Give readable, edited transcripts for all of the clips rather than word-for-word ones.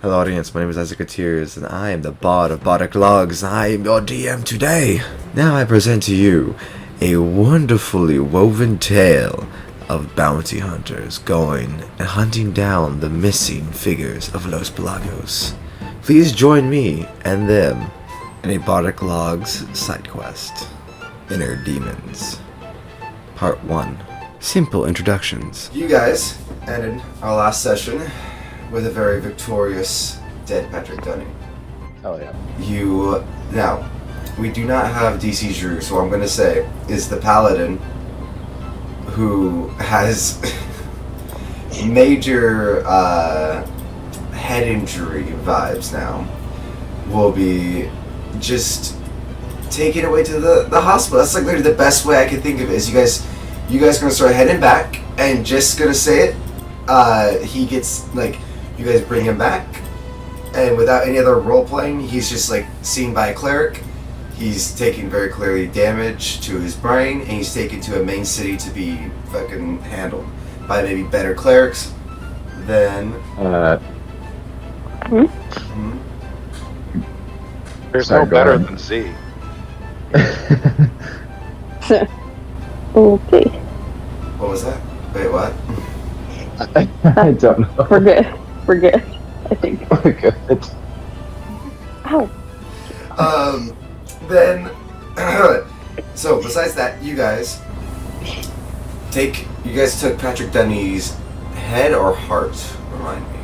Hello audience, my name is Isaac Tears, and I am the bard of Bardic Logs, and I am your DM today. Now I present to you a wonderfully woven tale of bounty hunters going and hunting down the missing figures of Los Pelagos. Please join me and them in a Bardic Logs side quest, Inner Demons. Part 1. Simple introductions. You guys ended our last session with a very victorious dead Patrick Dunning. Oh yeah. Now, we do not have DC Drew, so what I'm going to say is the Paladin, who has major head injury vibes now, will be just taken away to the hospital. That's like literally the best way I can think of it, is you guys are going to start heading back, and just going to say it, he gets, like, you guys bring him back, and without any other role playing, he's just like seen by a cleric. He's taking very clearly damage to his brain, and he's taken to a main city to be fucking handled by maybe better clerics than. There's no better than Z. Okay. What was that? Wait, what? I don't know. We're good. I think. We're good. Ow. Then, so besides that, you guys took Patrick Dunny's head or heart? Remind me.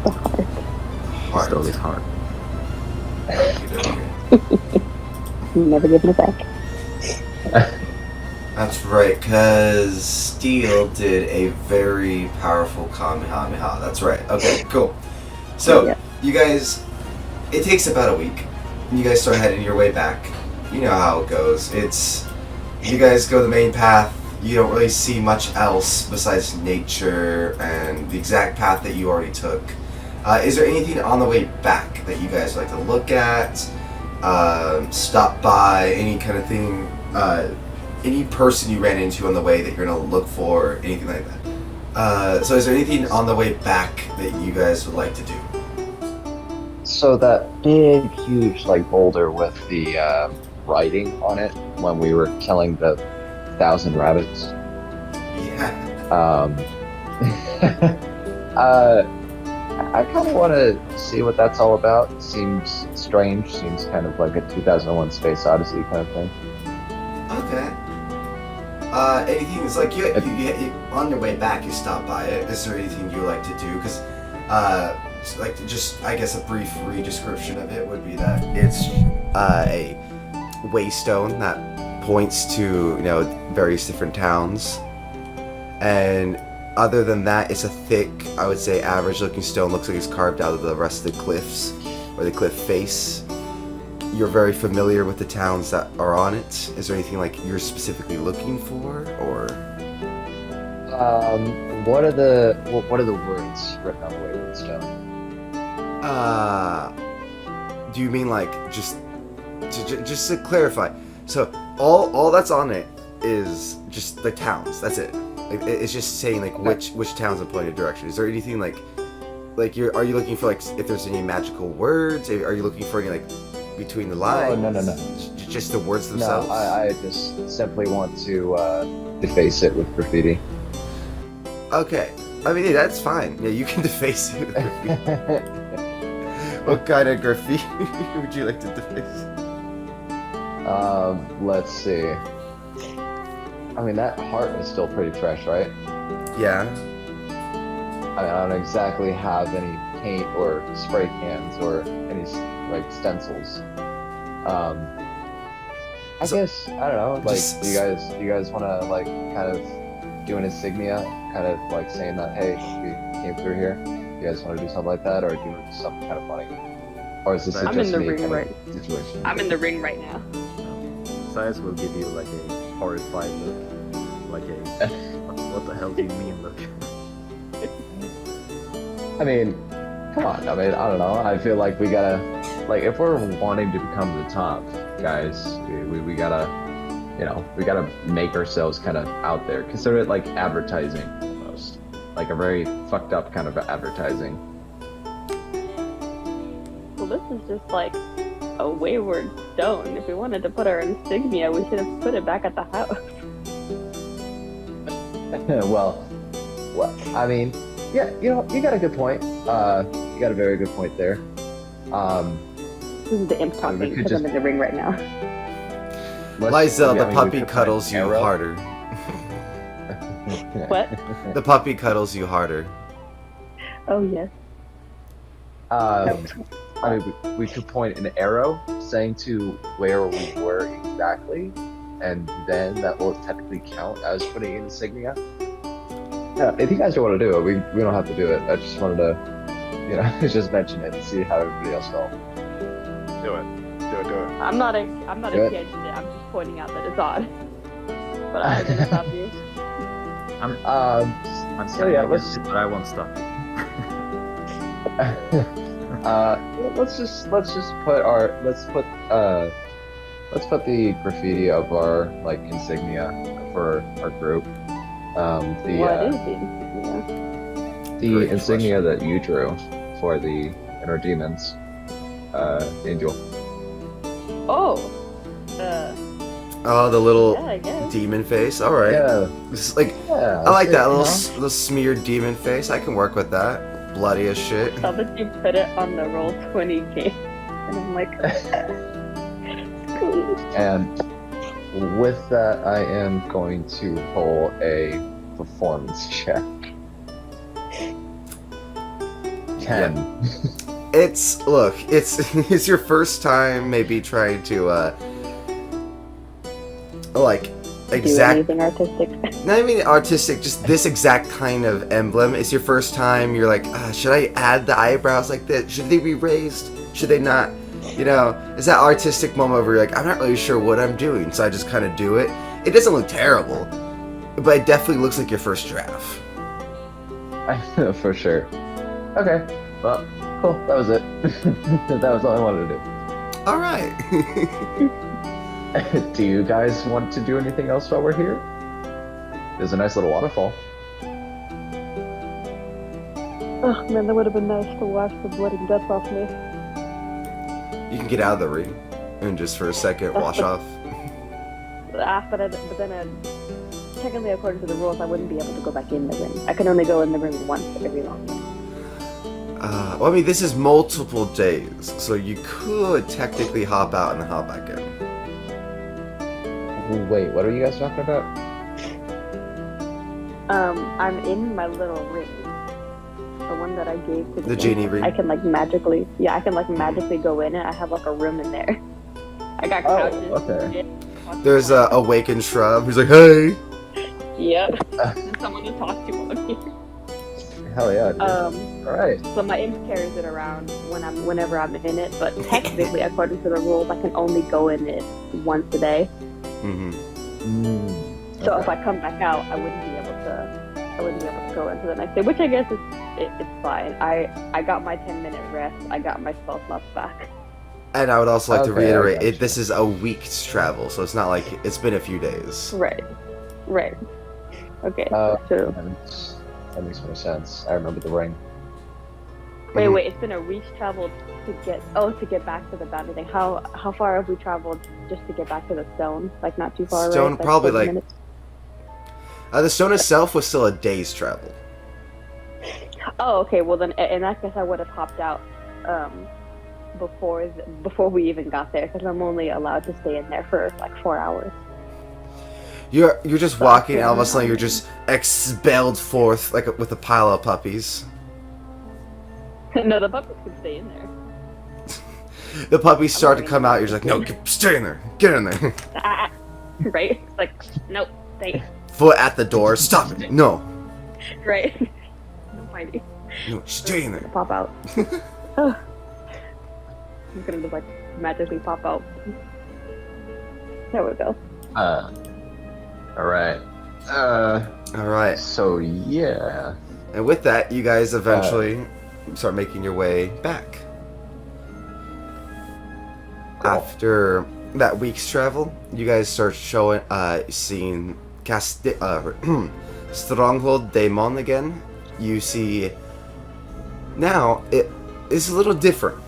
The heart. Heart. Still his heart. Never giving it back. That's right, because Steel did a very powerful Kamehameha. That's right. Okay, cool. So, Yeah. you guys, it takes about a week. You guys start heading your way back. You know how it goes. You guys go the main path. You don't really see much else besides nature and the exact path that you already took. Is there anything on the way back that you guys like to look at, stop by, any kind of thing? Any person you ran into on the way that you're gonna look for, anything like that. So is there anything on the way back that you guys would like to do? So that big, huge, like boulder with the writing on it when we were killing the 1,000 rabbits. Yeah. I kind of want to see what that's all about. Seems strange. Seems kind of like a 2001 Space Odyssey kind of thing. Okay. Anything is like you on your way back, you stop by it. Is there anything you like to do? Because, like, just I guess a brief re-description of it would be that it's a waystone that points to various different towns, and other than that, it's a thick, I would say, average-looking stone. Looks like it's carved out of the rest of the cliffs or the cliff face. You're very familiar with the towns that are on it. Is there anything like you're specifically looking for, or? What are the words written on the wayward stone? Do you mean like just to clarify? So all that's on it is just the towns. That's it. Like, it's just saying like which towns are pointing a direction. Is there anything like are you looking for like if there's any magical words? Are you looking for any like between the lines? No. Just the words themselves? No, I just simply want to deface it with graffiti. Okay. I mean, that's fine. Yeah, you can deface it with graffiti. What kind of graffiti would you like to deface? Let's see. I mean, that heart is still pretty fresh, right? Yeah. I mean, I don't exactly have any paint or spray cans or any like stencils. I guess I don't know. Like, do you guys want to like kind of do an insignia, kind of like saying that, hey, we came through here. You guys want to do something like that, or do you want to do something kind of funny? Or is this I'm just in the me ring kind right. of situation? I'm in the ring right now. Size will give you like a horrified look, like a what the hell do you mean look? I mean, come on. I mean, I don't know. I feel like we gotta, like, if we're wanting to become the top guys, we gotta, we gotta make ourselves kind of out there. Consider it like advertising almost, like a very fucked up kind of advertising. well, this is just like a wayward stone. If we wanted to put our insignia, we should have put it back at the house. well, I mean, yeah, you know, you got a good point. You got a very good point there. This is the imp talking because I'm in the ring right now. Liza, the puppy cuddles you harder. What? The puppy cuddles you harder. Oh, yes. I mean, we could point an arrow saying to where we were exactly, and then that will technically count as putting in insignia. Yeah, if you guys don't want to do it, we don't have to do it. I just wanted to, you know, just mention it and see how everybody else felt. Do it. I'm not against it. I'm just pointing out that it's odd. But I didn't stop you. I'm so yeah, against it, but I won't stop you. let's just put the graffiti of our like insignia for our group. What is the insignia? The insignia that you drew for the inner demons, angel. Oh. Oh, the little Yeah, I guess. demon face. All right. Yeah. This is like, Yeah. I like that you know? little smeared demon face. I can work with that. Bloody as shit. I saw that you put it on the roll 20 game, and I'm like, cool. And with that, I am going to roll a performance check. 10. It's your first time maybe trying to like Do exact anything artistic. not even artistic, just this exact kind of emblem. It's your first time, you're like, should I add the eyebrows like this? Should they be raised? Should they not? You know, it's that artistic moment where you're like, I'm not really sure what I'm doing, so I just kind of do it. It doesn't look terrible, but it definitely looks like your first draft. For sure. Okay. Well, cool. That was it. That was all I wanted to do. All right. Do you guys want to do anything else while we're here? There's a nice little waterfall. Oh man, that would have been nice to wash the blood and guts off me. You can get out of the ring and just for a second wash off. But then technically according to the rules, I wouldn't be able to go back in the ring. I can only go in the ring once every long time. Well, I mean, this is multiple days, so you could technically hop out and then hop back in. Wait, what are you guys talking about? I'm in my little ring. The one that I gave to The genie ring? I can magically go in it. I have like a room in there. I got Oh, couches. okay. Shit. There's a awakened shrub who's like, hey! Yep. There's someone to talk to on here. Hell yeah, dude. Alright. So my imp carries it around whenever I'm in it, but technically, according to the rules, I can only go in it once a day. Mm-hmm. So if I come back out, I wouldn't be able to go into the next day, which I guess it's fine. I got my 10-minute rest. I got my spell slots back. And I would also like to Okay, I reiterate, gotcha. this is a week's travel, so it's not like it's been a few days. Right. Okay. Uh, So That makes more sense. I remember the ring. wait. It's been a week's travel to get back to the boundary thing. How far have we traveled just to get back to the stone? Like not too far. Stone, right? probably 40 like- minutes? The stone itself was still a day's travel. Oh, okay. Well, then in that case, I would have hopped out before we even got there, because I'm only allowed to stay in there for like 4 hours. You're just walking, and all of a sudden you're just expelled forth like with a pile of puppies. No, the puppies can stay in there. The puppies start to come out. You're just like, no, stay in there. Get in there. Right? It's like, nope, stay. Foot at the door. Stop it. No. Right? No fighting. No, stay in there. Pop out. Oh. I'm gonna just like magically pop out. There we go. Alright. All right. So yeah. And with that, you guys eventually start making your way back. Cool. After that week's travel, you guys start seeing Stronghold Daemon again. You see now it is a little different.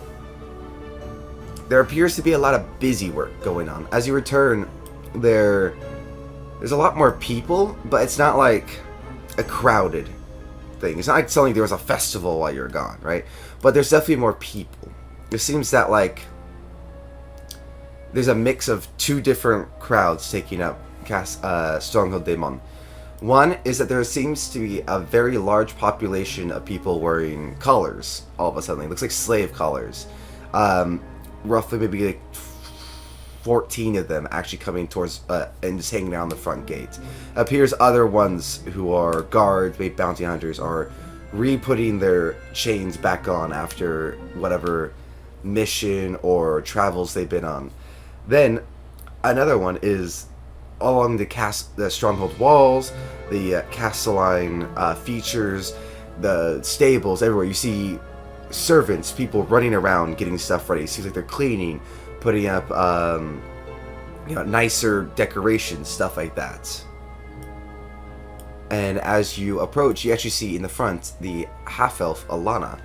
there appears to be a lot of busy work going on. As you return, there's a lot more people, but it's not like a crowded thing. It's not like something there was a festival while you're gone, right? But there's definitely more people. It seems that like there's a mix of two different crowds taking up Stronghold Daemon. One is that there seems to be a very large population of people wearing collars all of a sudden. It looks like slave collars. Roughly maybe like 14 of them actually coming towards and just hanging out on the front gate. Appears other ones who are guards, maybe bounty hunters, are re-putting their chains back on after whatever mission or travels they've been on. Then another one is along the stronghold walls, the Castelline features, the stables, everywhere. You see servants, people running around getting stuff ready. It seems like they're cleaning, putting up nicer decorations, stuff like that. And as you approach, you actually see in the front the half-elf Alana.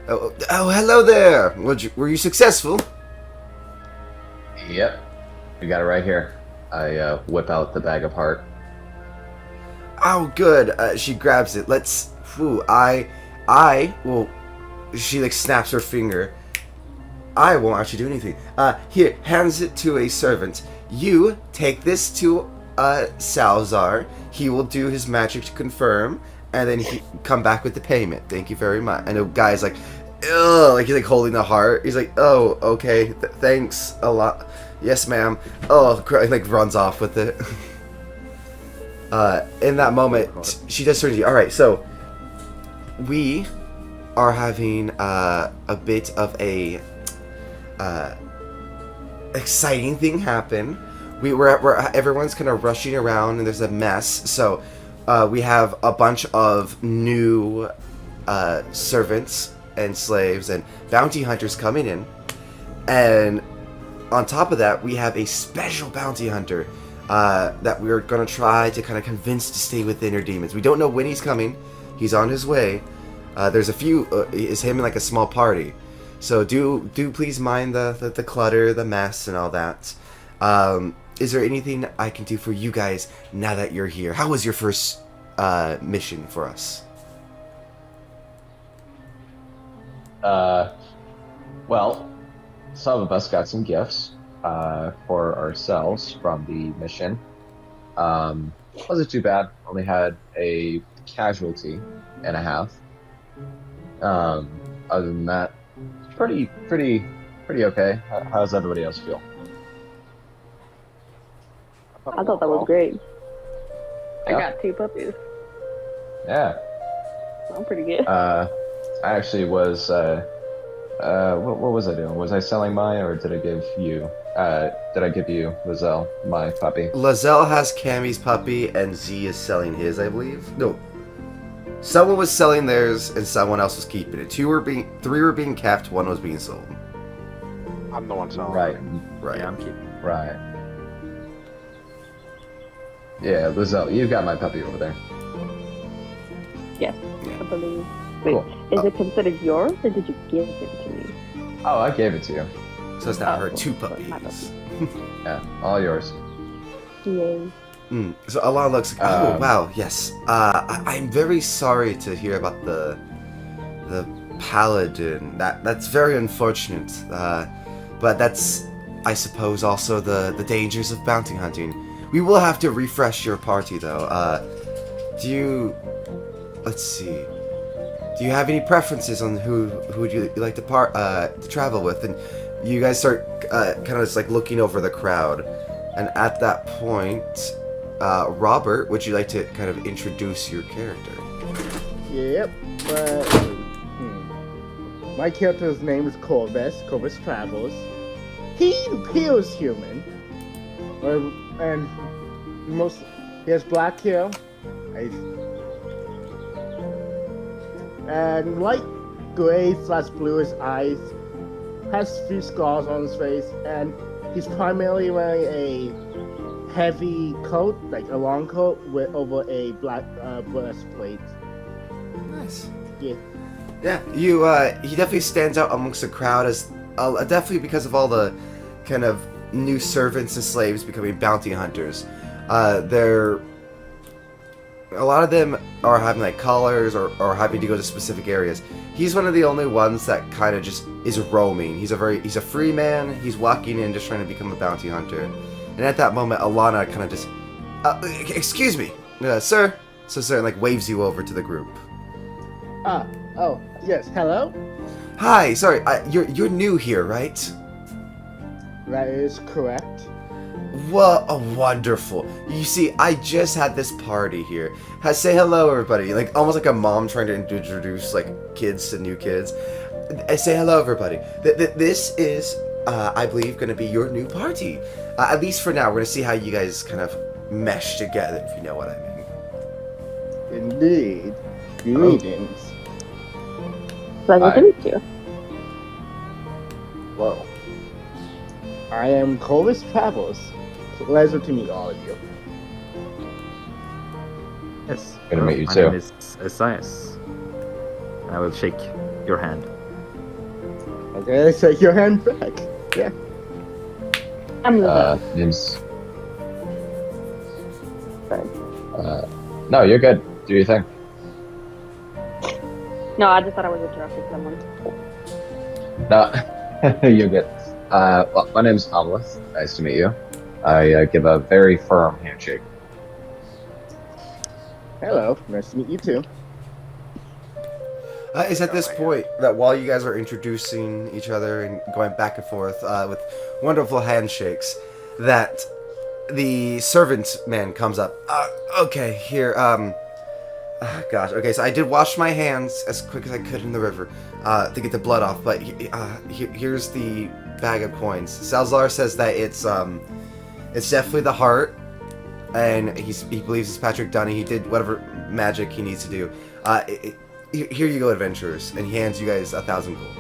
Oh, hello there! Were you successful? Yep. We got it right here. I whip out the bag of heart. Oh, good. She grabs it. I will... She, like, snaps her finger. I won't actually do anything. Here, hands it to a servant. You take this to Salazar. He will do his magic to confirm, and then he come back with the payment. Thank you very much. And the guy's like, ugh, like he's like holding the heart. He's like, oh, okay, thanks a lot. Yes, ma'am. Oh, like runs off with it. In that moment, she does turn to you. All right, so we are having a bit of a exciting thing happen. Everyone's kind of rushing around and there's a mess. So we have a bunch of new servants and slaves and bounty hunters coming in, and on top of that, we have a special bounty hunter that we're going to try to kind of convince to stay within her demons. We don't know when he's coming. He's on his way. There's a few, it's him in like a small party. So do please mind the clutter, the mess, and all that. Is there anything I can do for you guys now that you're here? How was your first mission for us? Well, some of us got some gifts for ourselves from the mission. Wasn't too bad. Only had a casualty and a half. Other than that, pretty okay. How's everybody else feel? I thought that was great. Yeah. I got 2 puppies. Yeah. I'm pretty good. I actually was. What was I doing? Was I selling mine, or did I give you? Did I give you Lizelle my puppy? Lizelle has Cammy's puppy, and Z is selling his, I believe. No, someone was selling theirs, and someone else was keeping it. 3 were being kept. 1 was being sold. I'm the one selling. Right. Right. Yeah, I'm keeping. Right. Yeah, Lizelle, you've got my puppy over there. Yes, Yeah. I believe. Wait, Cool. is it considered yours, or did you give it to me? Oh, I gave it to you. So it's now Oh, her cool. 2 So it's my puppies. Yeah, all yours. Yay. So Alana looks like, oh Um, wow, yes. I'm very sorry to hear about the paladin. That's very unfortunate. But that's, I suppose, also the dangers of bounty hunting. We will have to refresh your party, though. Let's see. Do you have any preferences on who would you like to travel with? And you guys start kind of just like looking over the crowd, and at that point, Robert, would you like to kind of introduce your character? Yep, but my character's name is Corvis. Corvis travels. He appears human, and he has black hair, and light gray/bluish eyes. Has a few scars on his face, and he's primarily wearing a heavy coat, like a long coat, over a black breastplate. Nice. Yeah. Yeah, he definitely stands out amongst the crowd as definitely because of all the kind of new servants and slaves becoming bounty hunters. They're a lot of them are having like collars or having to go to specific areas. He's one of the only ones that kind of just is roaming. He's a free man. He's walking in just trying to become a bounty hunter. And at that moment, Alana kind of just, excuse me, sir. So sir, like waves you over to the group. Oh, yes, hello? Hi, sorry, you're new here, right? That is correct. What a wonderful. You see, I just had this party here. Say hello, everybody. Like, almost like a mom trying to introduce, like, kids to new kids. Say hello, everybody. This is, I believe, going to be your new party. At least for now, we're going to see how you guys kind of mesh together, if you know what I mean. Indeed. Greetings. Pleasure to meet you. Whoa. I am Corvis Travels. Pleasure to meet all of you. Yes. Good to meet you my too. name is Esaias. I will shake your hand. Okay, take your hand back. Yeah. Amleth. Name's... Sorry. No, you're good. Do your thing. No, I just thought I was interrupting someone. No, you're good. Well, my name's Amleth. Nice to meet you. I give a very firm handshake. Hello. Nice to meet you too. It's at this point that while you guys are introducing each other and going back and forth with wonderful handshakes, that the servant man comes up. Okay, here, gosh, okay, so I did wash my hands as quick as I could in the river to get the blood off, but here's the bag of coins. Salazar says that it's definitely the heart, and he believes it's Patrick Dunny. He did whatever magic he needs to do. Here you go, adventurers, and he hands you guys 1,000 gold.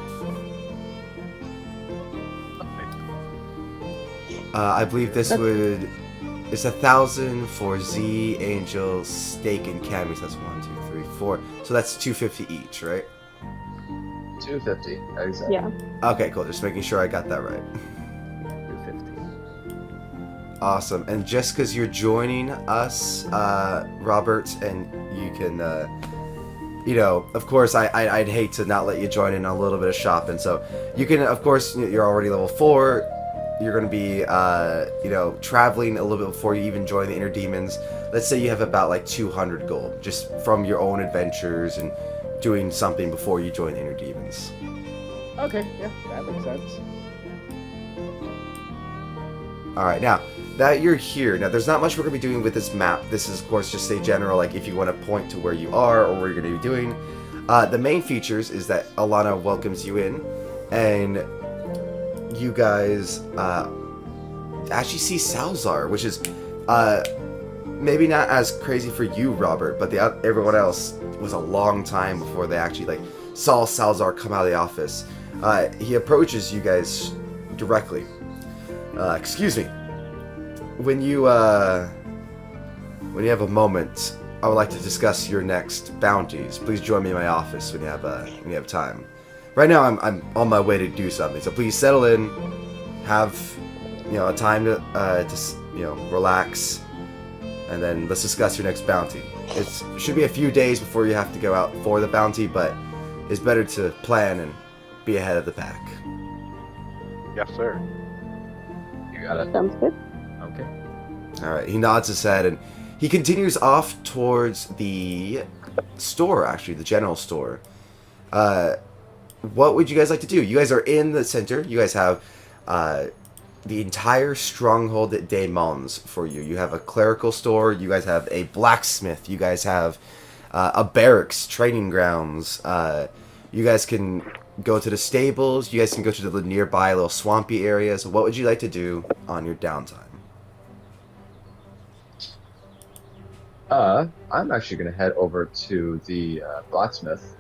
I believe this it's 1,000 for Z, Angel, Steak, and Cammy. So that's 1, 2, 3, 4. So that's 250 each, right? 250. Exactly. Yeah. Okay, cool. Just making sure I got that right. 250. Awesome. And just because you're joining us, Robert, and you can, of course, I'd hate to not let you join in a little bit of shopping. So you can, of course, you're already level 4. You're going to be, traveling a little bit before you even join the Inner Demons. Let's say you have about like 200 gold just from your own adventures and doing something before you join the Inner Demons. Okay, yeah, that makes sense. Alright, now that you're here, now there's not much we're going to be doing with this map. This is, of course, just a general, like, if you want to point to where you are or what you're going to be doing. The main features is that Alana welcomes you in, and you guys actually see Salazar, which is maybe not as crazy for you, Robert, but everyone else was a long time before they actually saw Salazar come out of the office. He approaches you guys directly. Excuse me. When you have a moment, I would like to discuss your next bounties. Please join me in my office when you have time. Right now, I'm on my way to do something, so please settle in, have a time to relax, and then let's discuss your next bounty. It should be a few days before you have to go out for the bounty, but it's better to plan and be ahead of the pack. Yes, sir. You got it. Sounds good. Okay. All right. He nods his head and he continues off towards the store. Actually, the general store. What would you guys like to do? You guys are in the center. You guys have the entire stronghold at Daemons for you. You have a clerical store. You guys have a blacksmith. You guys have a barracks, training grounds. You guys can go to the stables. You guys can go to the nearby little swampy areas. What would you like to do on your downtime? I'm actually going to head over to the blacksmith.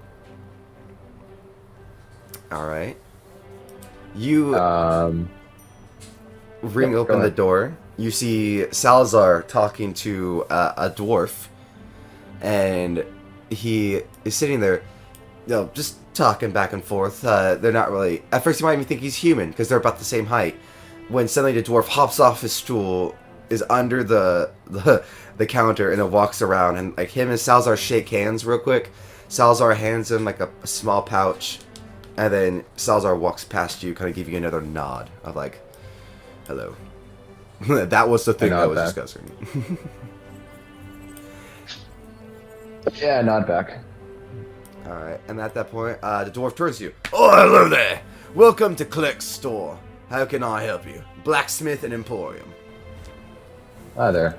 All right. You ring Yep, open go the ahead. door. You see Salazar talking to a dwarf, and he is sitting there. Just talking back and forth. They're not really. At first, you might even think he's human because they're about the same height. When suddenly the dwarf hops off his stool, is under the counter, and then walks around, and like him and Salazar shake hands real quick. Salazar hands him like a small pouch, and then Salazar walks past you, kind of giving you another nod of like, "Hello." That was the thing I was discussing. Yeah, nod back. Alright, and at that point, the dwarf turns to you. Oh, hello there! Welcome to Click's store. How can I help you? Blacksmith and Emporium. Hi there.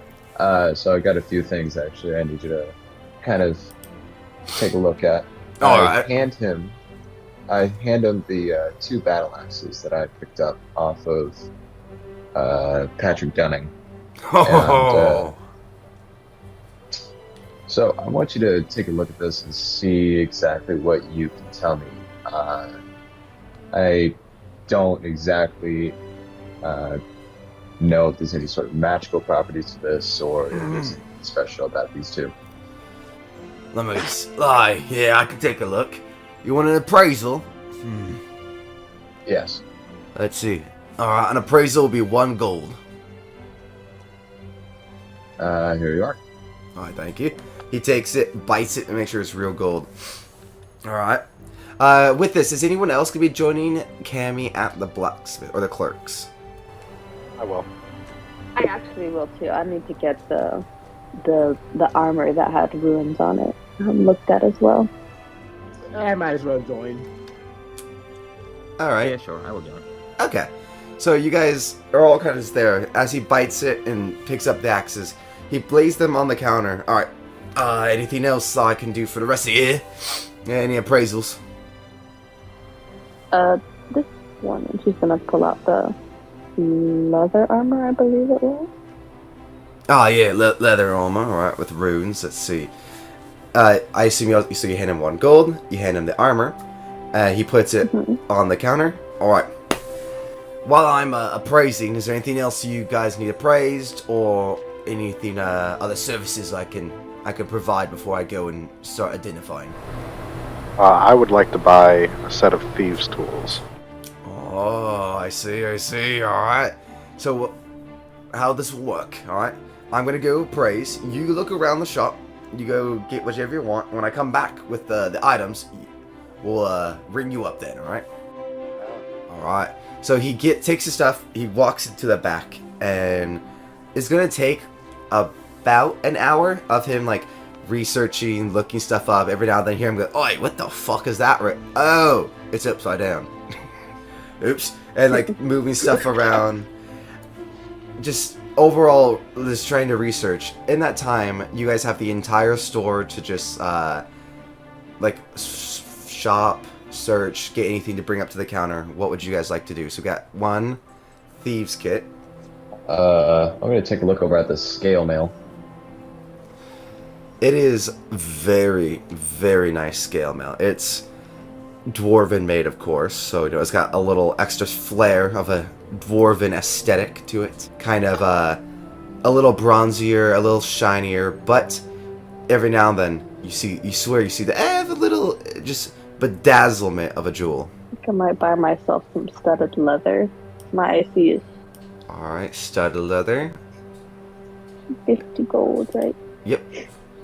So I got a few things actually I need you to kind of take a look at. Alright. I hand him the 2 battle axes that I picked up off of Patrick Dunning. Oh! So I want you to take a look at this and see exactly what you can tell me. I don't exactly know if there's any sort of magical properties to this, or if there's anything special about these 2. Let me lie. Yeah, I can take a look. You want an appraisal? Yes. Let's see. Alright, an appraisal will be 1 gold. Here you are. Alright, thank you. He takes it, bites it, and makes sure it's real gold. Alright. With this, is anyone else going to be joining Cammy at the blacksmith, or the clerks? I will. I actually will too. I need to get the armor that had runes on it looked at as well. I might as well join. Alright. Yeah, sure, I will join. Okay. So you guys are all kind of just there. As he bites it and picks up the axes, he lays them on the counter. Alright. Anything else I can do for the rest of the year? Yeah, any appraisals? This one, and she's gonna pull out the leather armor, I believe it was. Oh, yeah, leather armor, alright, with runes. Let's see. I assume you hand him 1 gold, you hand him the armor, he puts it on the counter. Alright. While I'm appraising, is there anything else you guys need appraised, or anything, other services I can provide before I go and start identifying? I would like to buy a set of thieves' tools. Oh, I see, alright. So, how this will work, alright? I'm gonna go appraise, you look around the shop, you go get whichever you want. When I come back with the items, we'll ring you up then, alright? Alright. So he takes his stuff, he walks into the back, and it's gonna take about an hour of him like researching, looking stuff up. Every now and then hear him go, "Oi, what the fuck is that? Oh, it's upside down." Oops. And like moving stuff around. Just overall, just trying to research. In that time, you guys have the entire store to just like shop, search, get anything to bring up to the counter. What would you guys like to do? So we got 1 thieves kit. I'm gonna take a look over at the scale mail. It is very, very nice scale mail. It's dwarven made, of course, so it's got a little extra flair of a dwarven aesthetic to it. Kind of a little bronzier, a little shinier, but every now and then you swear you see a little just bedazzlement of a jewel. I think I might buy myself some studded leather. My IC is Alright, studded leather. 50 gold, right? Yep.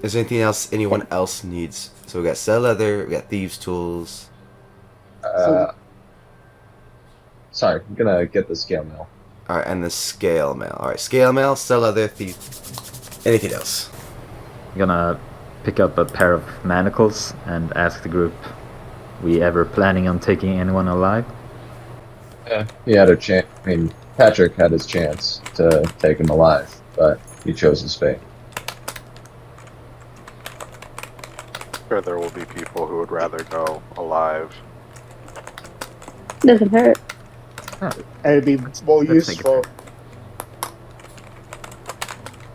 Is there anything else anyone else needs? So we got studded leather, we got thieves' tools. Sorry, I'm gonna get the scale mail. Alright, and the scale mail. Alright, scale mail, studded leather, thieves. Anything else? I'm gonna pick up a pair of manacles and ask the group, we ever planning on taking anyone alive? Yeah, he had a chance. I mean, Patrick had his chance to take him alive, but he chose his fate. Sure, there will be people who would rather go alive. Doesn't hurt. And it'd be more Let's take it. useful.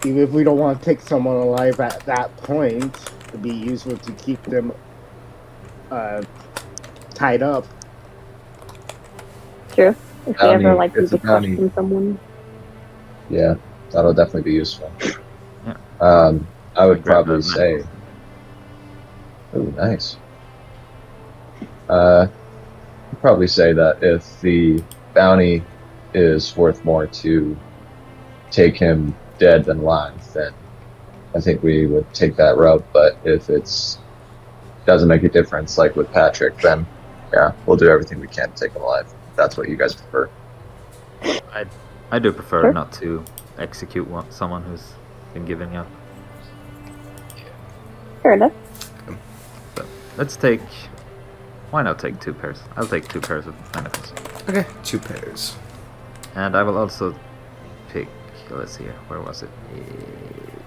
Even if we don't want to take someone alive at that point, it'd be useful to keep them tied up. True. If they Bounty, ever like it's to a bounty. question someone. Yeah, that'll definitely be useful. Yeah. I would Grab probably the say, manacles. oh, nice. I'd probably say that if the bounty is worth more to take him dead than alive, then I think we would take that route. But if it's doesn't make a difference, like with Patrick, then yeah, we'll do everything we can to take him alive. If that's what you guys prefer. I do prefer Sure. not to execute someone who's been giving up. Fair enough. So let's take. Why not take 2 pairs? I'll take 2 pairs of manacles. Okay, 2 pairs. And I will also pick. Let's see here. Where was it?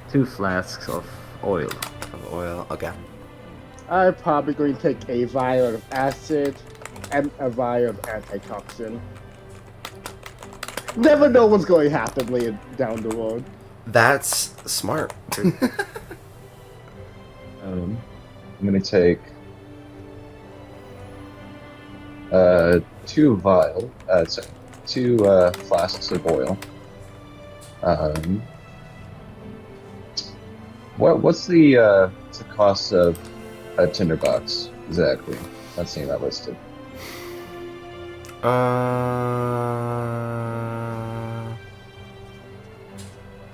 2 flasks of oil. Of oil. Okay. I'm probably going to take a vial of acid and a vial of antitoxin. Never know what's going to happen later down the road. That's smart. I'm gonna take 2 flasks of oil. What's the cost of a tinderbox exactly? Not seeing that listed.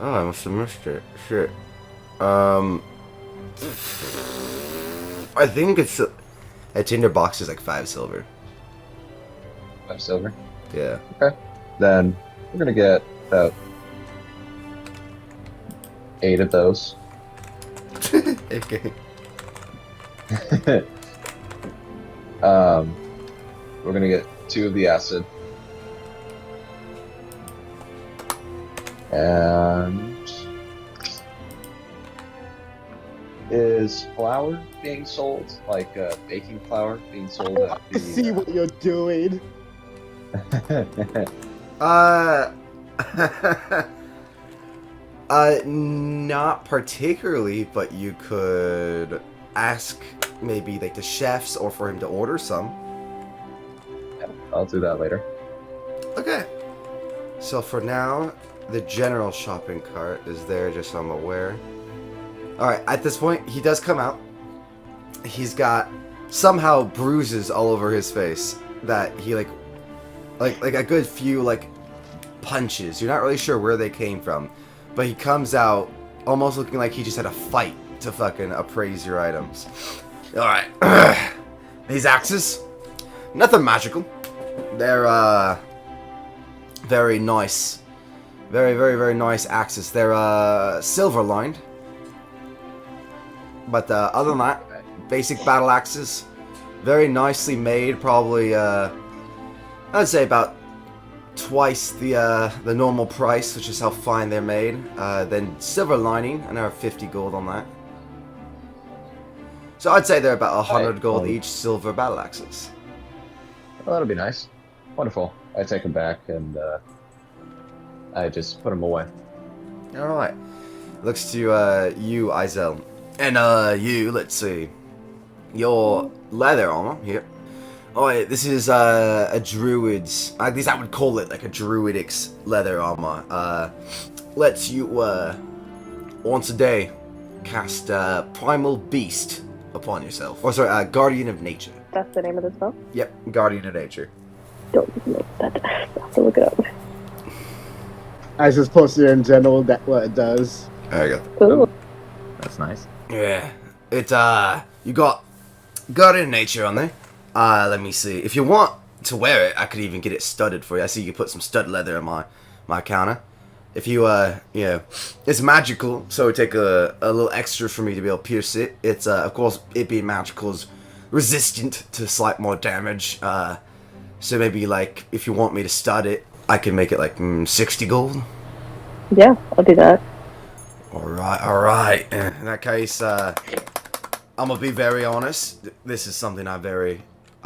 Oh, I must have missed it. Shit. I think it's a tinderbox is like 5 silver. 5 silver. Yeah. Okay. Then we're gonna get about 8 of those. Okay. We're gonna get 2 of the acid. And is flour being sold? Like baking flour being sold at I see the... what you're doing. Not particularly, but you could ask maybe like the chefs or for him to order some. I'll do that later. Okay. So for now, the general shopping cart is there, just so I'm aware. Alright, at this point, he does come out. He's got somehow bruises all over his face that he like a good few like punches. You're not really sure where they came from. But he comes out almost looking like he just had a fight to fucking appraise your items. Alright. These axes, nothing magical. They're very nice. Very, very, very nice axes. They're silver lined. But other than that, basic battle axes. Very nicely made, probably I'd say about twice the normal price, which is how fine they're made. Then silver lining, another 50 gold on that. So I'd say they're about 100 gold each, silver battle axes. Well, that'll be nice. Wonderful. I take them back and I just put them away. Alright. Looks to you, Izel. And you, let's see. Your leather armor here. Alright, this is a druid's, at least I would call it like a druidic's leather armor. Lets you once a day cast Primal Beast upon yourself. Or sorry, Guardian of Nature. That's the name of the spell? Yep, Guardian of Nature. Don't know that. I have to look it up. I suppose in general that's what it does. There you go. Ooh. That's nice. Yeah. It you got Guardian of Nature on there. Let me see. If you want to wear it, I could even get it studded for you. I see you put some stud leather on my counter. If you you know, it's magical, so it take a little extra for me to be able to pierce it. It's of course it being magical is resistant to slight more damage. So maybe like if you want me to stud it, I can make it like 60 gold. Yeah, I'll do that. Alright. In that case, I'm gonna be very honest. This is something I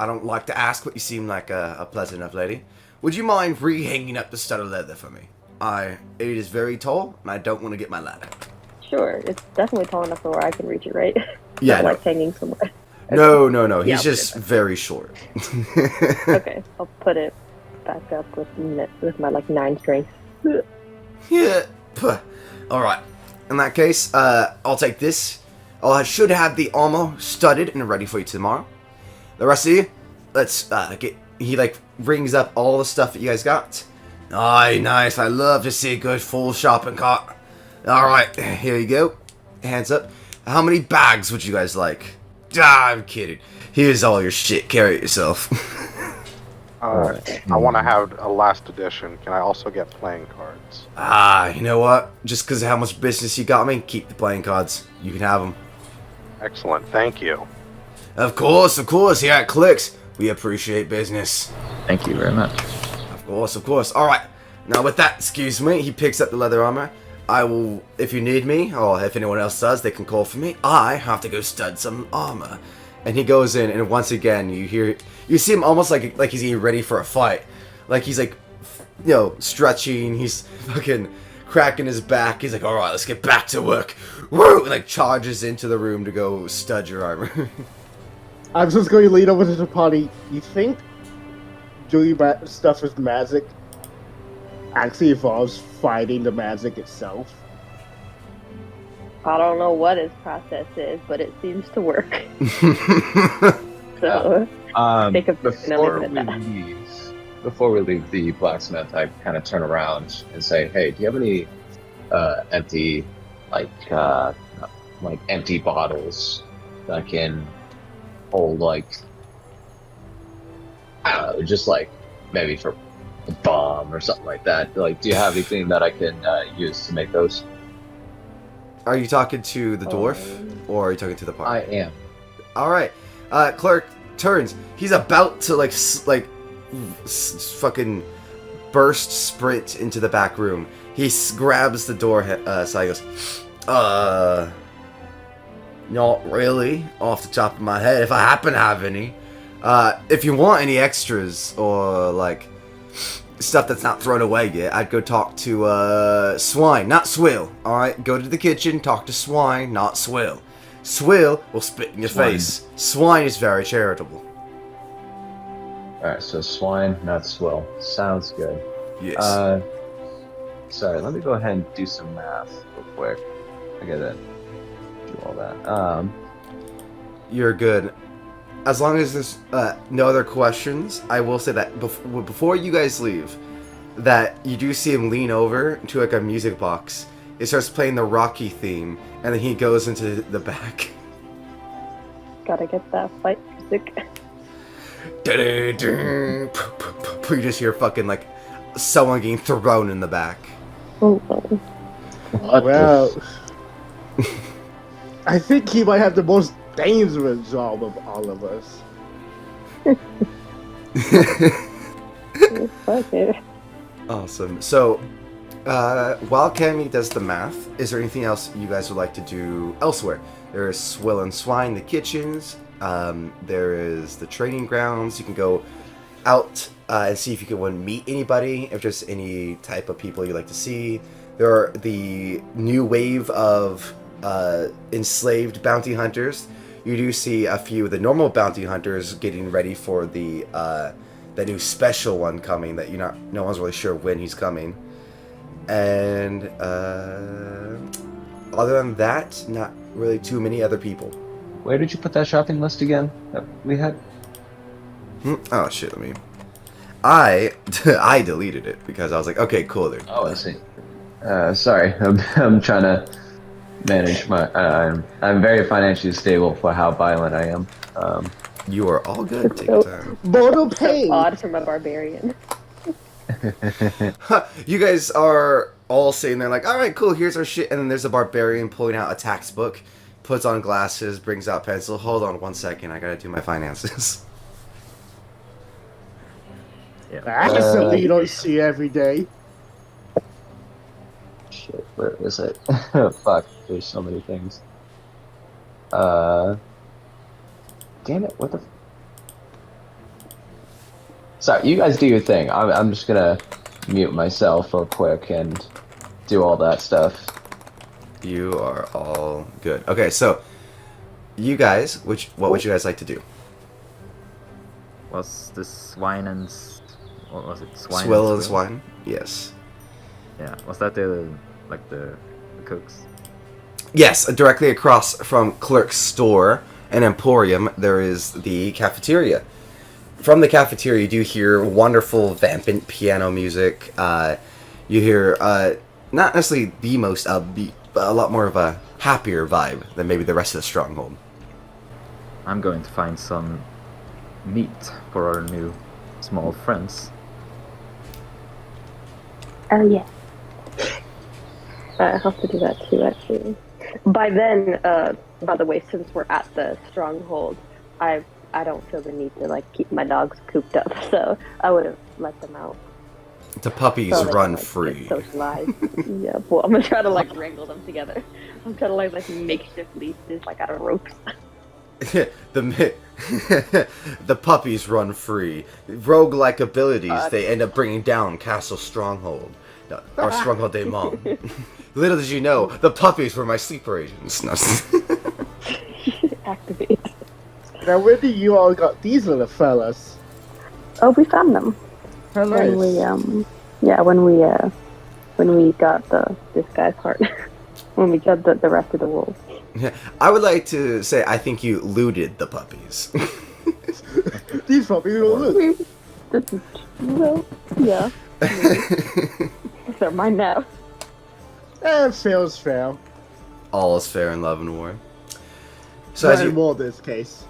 don't like to ask, but you seem like a pleasant enough lady. Would you mind re-hanging up the stud of leather for me? It is very tall, and I don't want to get my ladder. Sure, it's definitely tall enough for where I can reach it, right? Yeah, Not no. like hanging somewhere. No. He's Yeah, just very short. Okay, I'll put it back up with my like 9 strength. Yeah. Alright. In that case, I'll take this. I should have the armor studded and ready for you tomorrow. The rest of you, let's get. He like rings up all the stuff that you guys got. Aye, nice. I love to see a good full shopping cart. All right, here you go. Hands up. How many bags would you guys like? Ah, I'm kidding. Here's all your shit. Carry it yourself. I want to have a last edition. Can I also get playing cards? You know what? Just because of how much business you got me, keep the playing cards. You can have them. Excellent. Thank you. Of course. Here at Clicks, we appreciate business. Thank you very much. Of course. All right. Now with that, excuse me. He picks up the leather armor. I will, if you need me, or if anyone else does, they can call for me. I have to go stud some armor. And he goes in, and once again, you see him almost like he's getting ready for a fight. Like he's like, stretching. He's fucking cracking his back. He's like, all right, let's get back to work. Woo! And like charges into the room to go stud your armor. I'm just going to lean over to the party. You think doing stuff with magic actually involves fighting the magic itself? I don't know what his process is, but it seems to work. So, think of before we leave the blacksmith, I kind of turn around and say, "Hey, do you have any empty, like empty bottles that can hold, like, I don't know, just like maybe for a bomb or something like that? Like, do you have anything that I can use to make those?" Are you talking to the dwarf, or are you talking to the party? I am. All right. Clerk turns. He's about to fucking burst sprint into the back room. He grabs the door side. He goes, not really, off the top of my head. If I happen to have any, if you want any extras or like stuff that's not thrown away yet, I'd go talk to Swine, not Swill. All right, go to the kitchen, talk to Swine, not Swill. Swill will spit in your face. Swine is very charitable. Alright, so Swine, not Swill. Sounds good. Yes. Sorry, let me go ahead and do some math real quick. I gotta do all that. You're good. As long as there's no other questions, I will say that before you guys leave, that you do see him lean over to like a music box. It starts playing the Rocky theme, and then he goes into the back. Gotta get that fight music. You just hear fucking like someone getting thrown in the back. Oh, Well, I think he might have the most dangerous job of all of us. okay. Awesome. So, while Cammy does the math, is there anything else you guys would like to do elsewhere? There's Swill and Swine, the kitchens. There is the training grounds. You can go out and see if you can meet anybody, if there's any type of people you'd like to see. There are the new wave of enslaved bounty hunters. You do see a few of the normal bounty hunters getting ready for the new special one coming that no one's really sure when he's coming. And other than that, not really too many other people. Where did you put that shopping list again that we had? Oh shit! I deleted it because I was like, okay, cool. Oh, I see. Sorry, I'm trying to manage my. I'm very financially stable for how violent I am. You are all good. Take your time. Mortal So pain. odd from a barbarian. You guys are all sitting there like, all right, cool. Here's our shit, and then there's a barbarian pulling out a tax book, puts on glasses, brings out pencil. Hold on 1 second. I gotta do my finances. Yeah. That's something you don't see every day. Shit, where is it? Fuck, there's so many things. Damn it, what the... Sorry, you guys do your thing. I'm just gonna mute myself real quick and do all that stuff. You are all good. Okay, so you guys, what would you guys like to do? Was this Swine and... What was it? Swine Swill and and Swine? Yes. Yeah, was that the cooks? Yes, directly across from Clerk's store and Emporium, there is the cafeteria. from the cafeteria, you do hear wonderful vampant piano music. You hear not necessarily the most upbeat, but a lot more of a happier vibe than maybe the rest of the stronghold. I'm going to find some meat for our new small friends. Oh yeah. I have to do that too, actually. By then, by the way, since we're at the stronghold, I don't feel the need to like keep my dogs cooped up, so I would have let them out. The puppies So they run can, like, free. get socialized. Yeah, well, I'm gonna try to like wrangle them together. I'm trying to like makeshift leashes, like out of ropes. The puppies run free. Rogue-like abilities, they end up bringing down Castle Stronghold. No, or Stronghold de Mont. Little did you know, the puppies were my sleeper agents. No. Activate. Now, where do you all got these little fellas? Oh, we found them. How nice. When we got this guy's heart. When we got the rest of the wolves. I would like to say I think you looted the puppies. These puppies will loot. Well, yeah. They're mine now. Fail's fail. All is fair in love and war. So Not in war this case.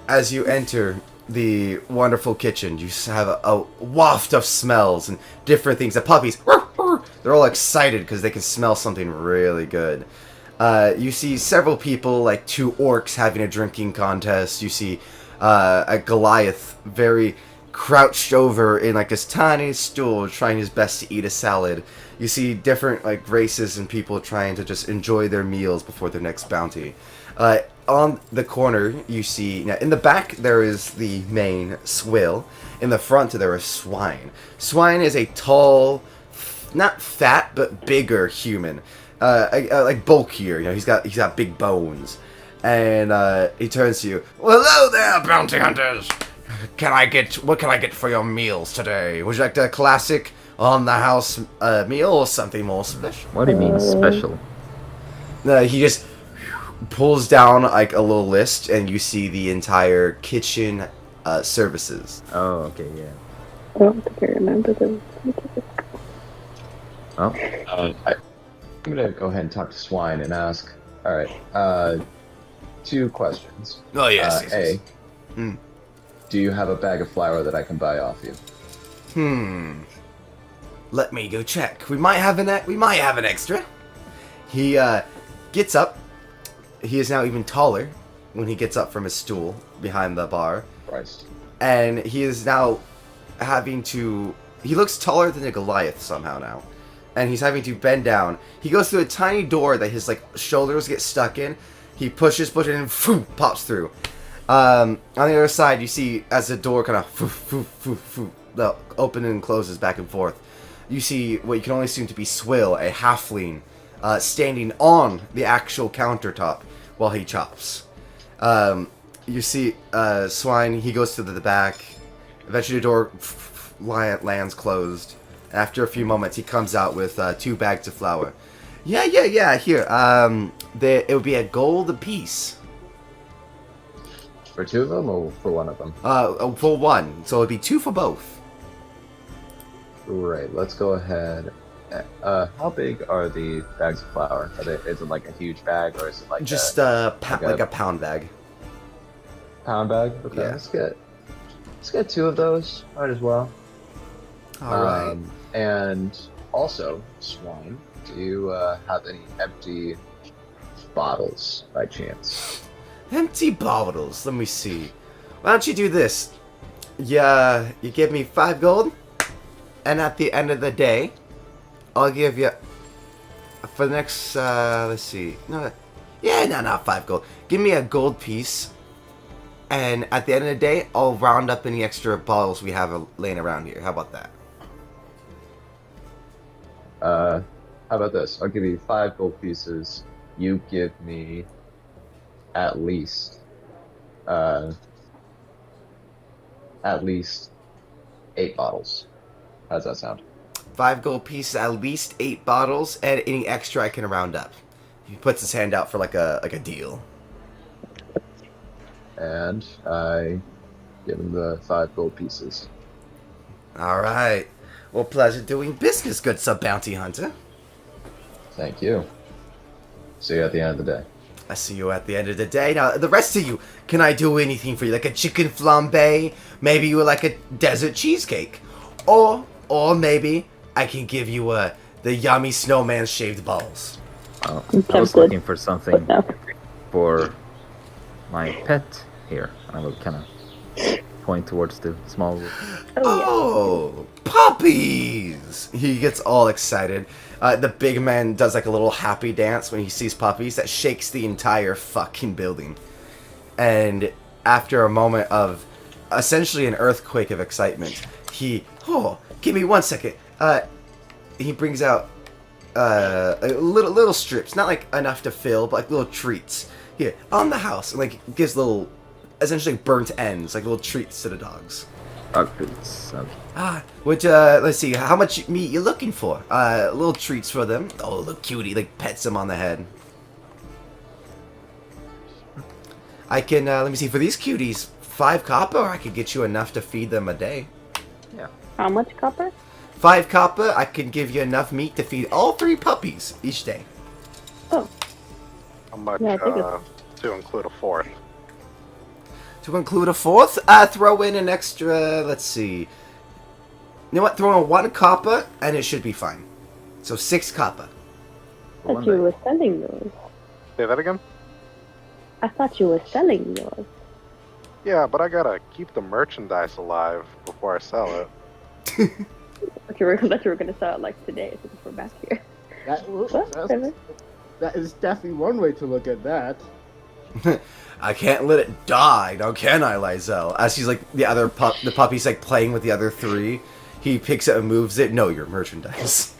as you enter the wonderful kitchen, you have a waft of smells and different things. The puppies, they're all excited because they can smell something really good. You see several people, like 2 orcs having a drinking contest. You see a Goliath very crouched over in like this tiny stool trying his best to eat a salad. You see different like races and people trying to just enjoy their meals before their next bounty. On the corner, you see, now in the back there is the main swill. In the front there is Swine. Swine is a tall, not fat, but bigger human. Like bulkier, you know, he's got big bones. And he turns to you. Well, hello there, bounty hunters! What can I get for your meals today? Would you like a classic on the house meal or something more special? What do you mean special? He just pulls down like a little list, and you see the entire kitchen services. Oh, okay, yeah. I don't think I remember them. Oh, I'm gonna go ahead and talk to Swine and ask. All right, 2 questions. Oh yes. A, do you have a bag of flour that I can buy off you? Let me go check. We might have an extra. He gets up. He is now even taller when he gets up from his stool behind the bar. Christ. And he is now having to... He looks taller than a Goliath somehow now. And he's having to bend down. He goes through a tiny door that his like shoulders get stuck in. He pushes and pops through. On the other side, you see as the door kind of opens and closes back and forth. You see what you can only assume to be Swill, a halfling, standing on the actual countertop while he chops. You see Swine, he goes to the back. Eventually the door lands closed. After a few moments, he comes out with 2 bags of flour. Yeah, here. It would be a gold apiece. For 2 of them or for 1 of them? For 1. So it'd be 2 for both. Right, let's go ahead. How big are the bags of flour? Is it like a huge bag, or is it like just a pound bag? Pound bag? Okay, Yeah. let's get 2 of those. Might as well. Alright. And also, Swine, do you have any empty bottles by chance? Empty bottles. Let me see. Why don't you do this? Yeah, you give me 5 gold, and at the end of the day, I'll give you for the next. Let's see. No, not 5 gold. Give me a gold piece, and at the end of the day, I'll round up any extra bottles we have laying around here. How about that? How about this? I'll give you 5 gold pieces. You give me at least 8 bottles. How does that sound? 5 gold pieces, at least 8 bottles, and any extra I can round up. He puts his hand out for like a deal. And I Give him the 5 gold pieces. All right. Well, pleasure doing business, good sub bounty hunter. Thank you. See you at the end of the day. I see you at the end of the day. Now, the rest of you, can I do anything for you? Like a chicken flambe? Maybe you would like a desert cheesecake? Or maybe I can give you the yummy snowman shaved balls. I Sounds was good. looking for something But no. for my pet here. I will kind of point towards the small. Oh, puppies! He gets all excited. The big man does like a little happy dance when he sees puppies that shakes the entire fucking building. And after a moment of essentially an earthquake of excitement, give me 1 second. He brings out little strips, not like enough to fill, but like little treats here on the house, and like gives little, essentially burnt ends, like little treats to the dogs. Dog treats. Let's see, how much meat you looking for? Little treats for them. Oh, look cutie, like pets them on the head. I can, let me see, for these cuties, 5 copper, I could get you enough to feed them a day. Yeah. How much copper? 5 copper, I can give you enough meat to feed all 3 puppies each day. Oh, How much Yeah, I think to include a 4th? To include a 4th, throw in an extra, let's see. You know what, throw in 1 copper, and it should be fine. So 6 copper. I thought you were selling yours. Say that again? I thought you were selling yours. Yeah, but I gotta keep the merchandise alive before I sell it. I thought you were going to sell it like today since we're back here. That is definitely one way to look at that. I can't let it die, now can I, Lizelle? As he's like, the puppy's like playing with the other 3, he picks it and moves it. No, your merchandise.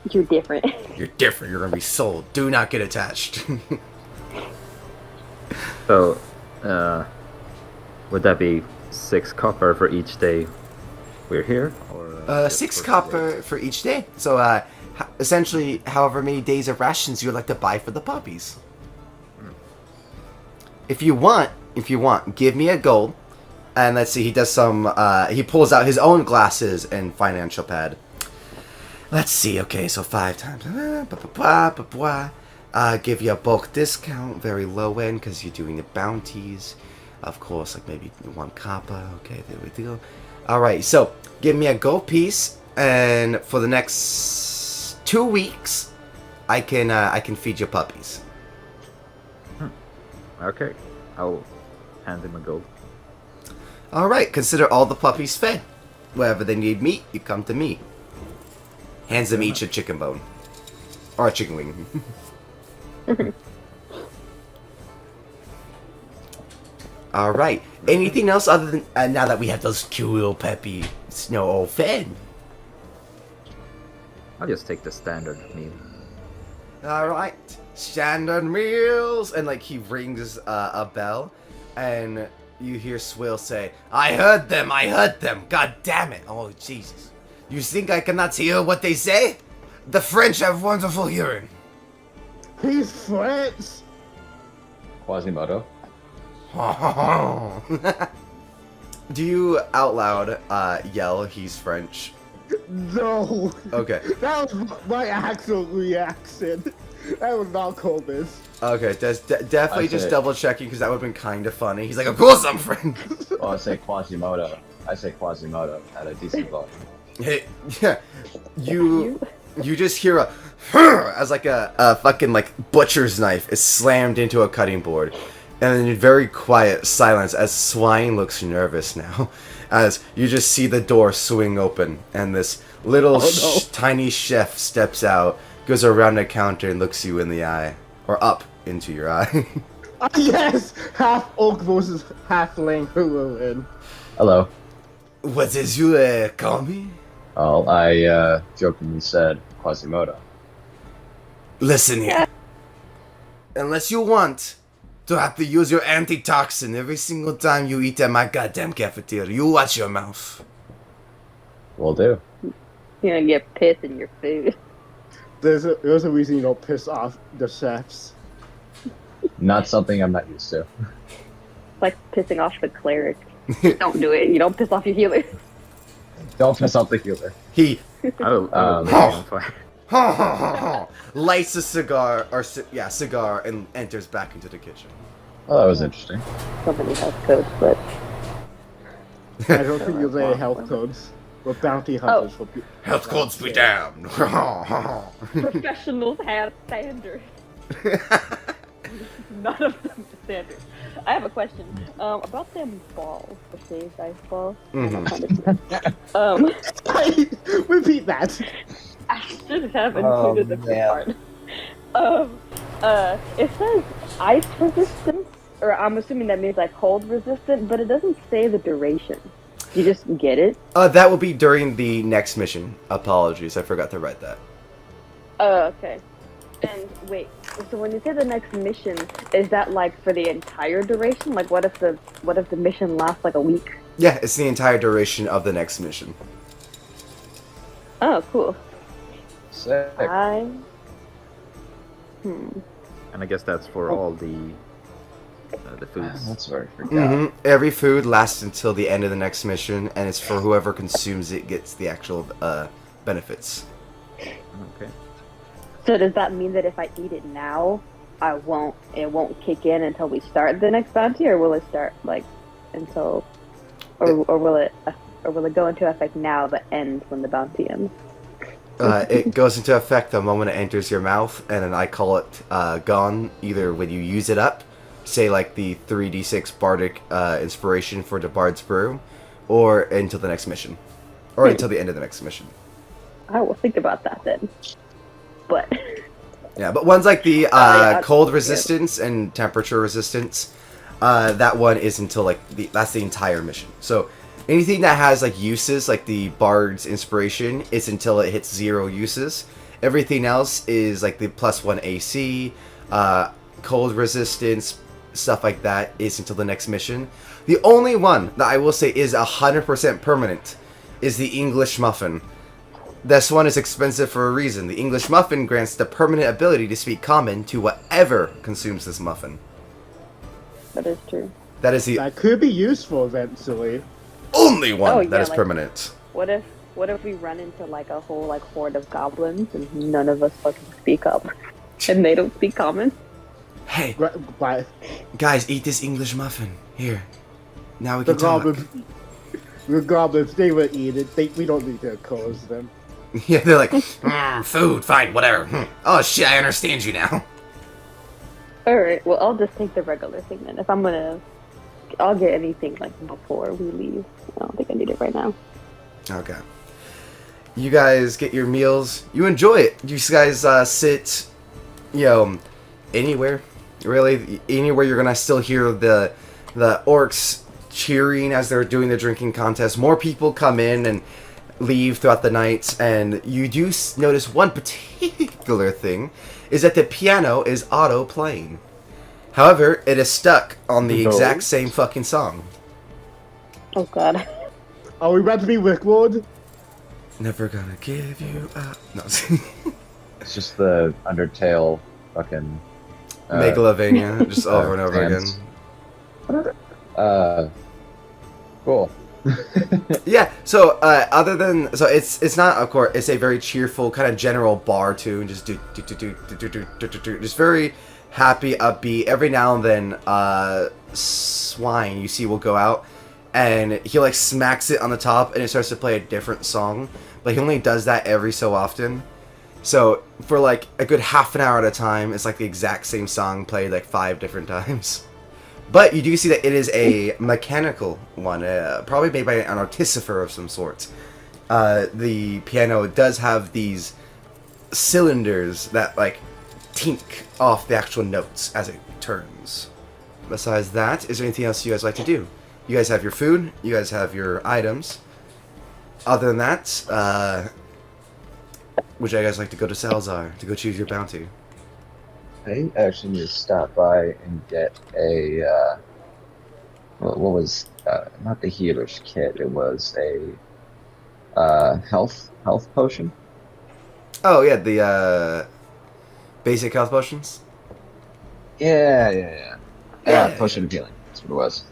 You're different. You're different, you're gonna be sold. Do not get attached. So, would that be 6 copper for each day we're here, or 6 for copper for each day. So, essentially, however many days of rations you would like to buy for the puppies. If you want, give me a gold. And let's see, he does some, he pulls out his own glasses and financial pad. Let's see, okay, so 5 times. Give you a bulk discount, very low end, because you're doing the bounties. Of course, like maybe 1 copper. Okay, there we go. Alright, so give me a gold piece, and for the next 2 weeks, I can feed your puppies. Okay, I'll hand him a gold. Alright, consider all the puppies fed. Wherever they need meat, you come to me. Hands them each a chicken bone. Or a chicken wing. Alright, anything else other than, now that we have those cute little peppy snow all fed? I'll just take the standard meal. Alright, standard meals! And like he rings a bell, and you hear Swill say, I heard them, god damn it! Oh, Jesus. You think I cannot hear what they say? The French have wonderful hearing. He's French! Quasimodo. Do you out loud yell he's French? No! Okay. That was my actual reaction. That was not Corvis. Okay, definitely I just say- double checking because that would have been kind of funny. He's like, of course I'm French! Oh, I say Quasimodo. I say Quasimodo at a decent volume. Hey, yeah, you just hear a as like a fucking like butcher's knife is slammed into a cutting board, and then very quiet silence as Swine looks nervous now, as you just see the door swing open and this little tiny chef steps out, goes around the counter and looks you in the eye, or up into your eye. Yes! Half Oak versus half Lang in. Hello. What is you call me? Oh, I jokingly said Quasimodo. Listen here. Unless you want to have to use your antitoxin every single time you eat at my goddamn cafeteria, you watch your mouth. Will do. You're gonna get pissed in your food. There's a reason you don't piss off the chefs. Not something I'm not used to. like pissing off the cleric. Don't do it. You don't piss off your healer. Don't piss off the healer. He Oh, Um, light it on fire. lights a cigar, cigar, and enters back into the kitchen. Oh, that was interesting. Somebody has codes, but I don't think there's any health codes. We're bounty hunters for people. Health codes be damned. professionals have standards. None of them are standard. I have a question about them balls, the shaved ice balls. Repeat that. I should have included the first part. It says ice resistance, or I'm assuming that means like cold resistant, but it doesn't say the duration. You just get it. That will be during the next mission. Apologies, I forgot to write that. Okay. And wait, so when you say the next mission, is that like for the entire duration? Like, what if the mission lasts like a week? Yeah, it's the entire duration of the next mission. Oh, cool. Sick. And I guess that's for all the foods. That's what I forgot. Every food lasts until the end of the next mission, and it's for whoever consumes it gets the actual benefits. Okay. So does that mean that if I eat it now, it won't kick in until we start the next bounty, or will it start like until, or will it go into effect now but end when the bounty ends? It goes into effect the moment it enters your mouth, and then I call it gone either when you use it up, say like the 3d6 bardic inspiration for the Bard's Brew, or until the next mission, or until the end of the next mission. I will think about that then. But yeah, but one's like the cold resistance and temperature resistance. That one is until like that's the entire mission. So anything that has like uses, like the Bard's Inspiration, it's until it hits 0 uses. Everything else is like the +1 AC, cold resistance, stuff like that is until the next mission. The only one that I will say is 100% permanent is the English Muffin. This one is expensive for a reason. The English Muffin grants the permanent ability to speak common to whatever consumes this muffin. that is true. That is the That could be useful eventually. only one Oh, that yeah, is like- permanent. What if we run into like a whole like horde of goblins and none of us fucking speak up, and they don't speak common? Hey, By guys, eat this English muffin. Here. Now we the can talk. goblins, they will eat it. We don't need to oppose them. Yeah, they're like, food, fine, whatever. Oh shit, I understand you now. Alright, well I'll just take the regular thing then. If I'll get anything like before we leave. I don't think I need it right now. Okay. You guys get your meals. You enjoy it. You guys sit, anywhere. Really, anywhere you're gonna still hear the orcs cheering as they're doing the drinking contest. More people come in and leave throughout the night, and you do notice one particular thing is that the piano is auto playing. However, it is stuck on the exact same fucking song. Oh god. Are we about to be Rickward? Never gonna give you up. No. It's just the Undertale fucking Megalovania, just over and over dance. again. Cool. Yeah, so it's not, of course, it's a very cheerful kind of general bar tune, just just very happy, upbeat. Every now and then Swine you see will go out and he like smacks it on the top and it starts to play a different song, but he only does that every so often. So for like a good half an hour at a time, it's like the exact same song played like 5 different times. But you do see that it is a mechanical one, probably made by an artificer of some sort. The piano does have these cylinders that like tink off the actual notes as it turns. Besides that, is there anything else you guys like to do? You guys have your food, you guys have your items. Other than that, would you guys like to go to Salazar to go choose your bounty? I actually need to stop by and get a, what was, not the healer's kit, it was a, health potion? Oh yeah, the basic health potions? Yeah, potion of healing, that's what it was.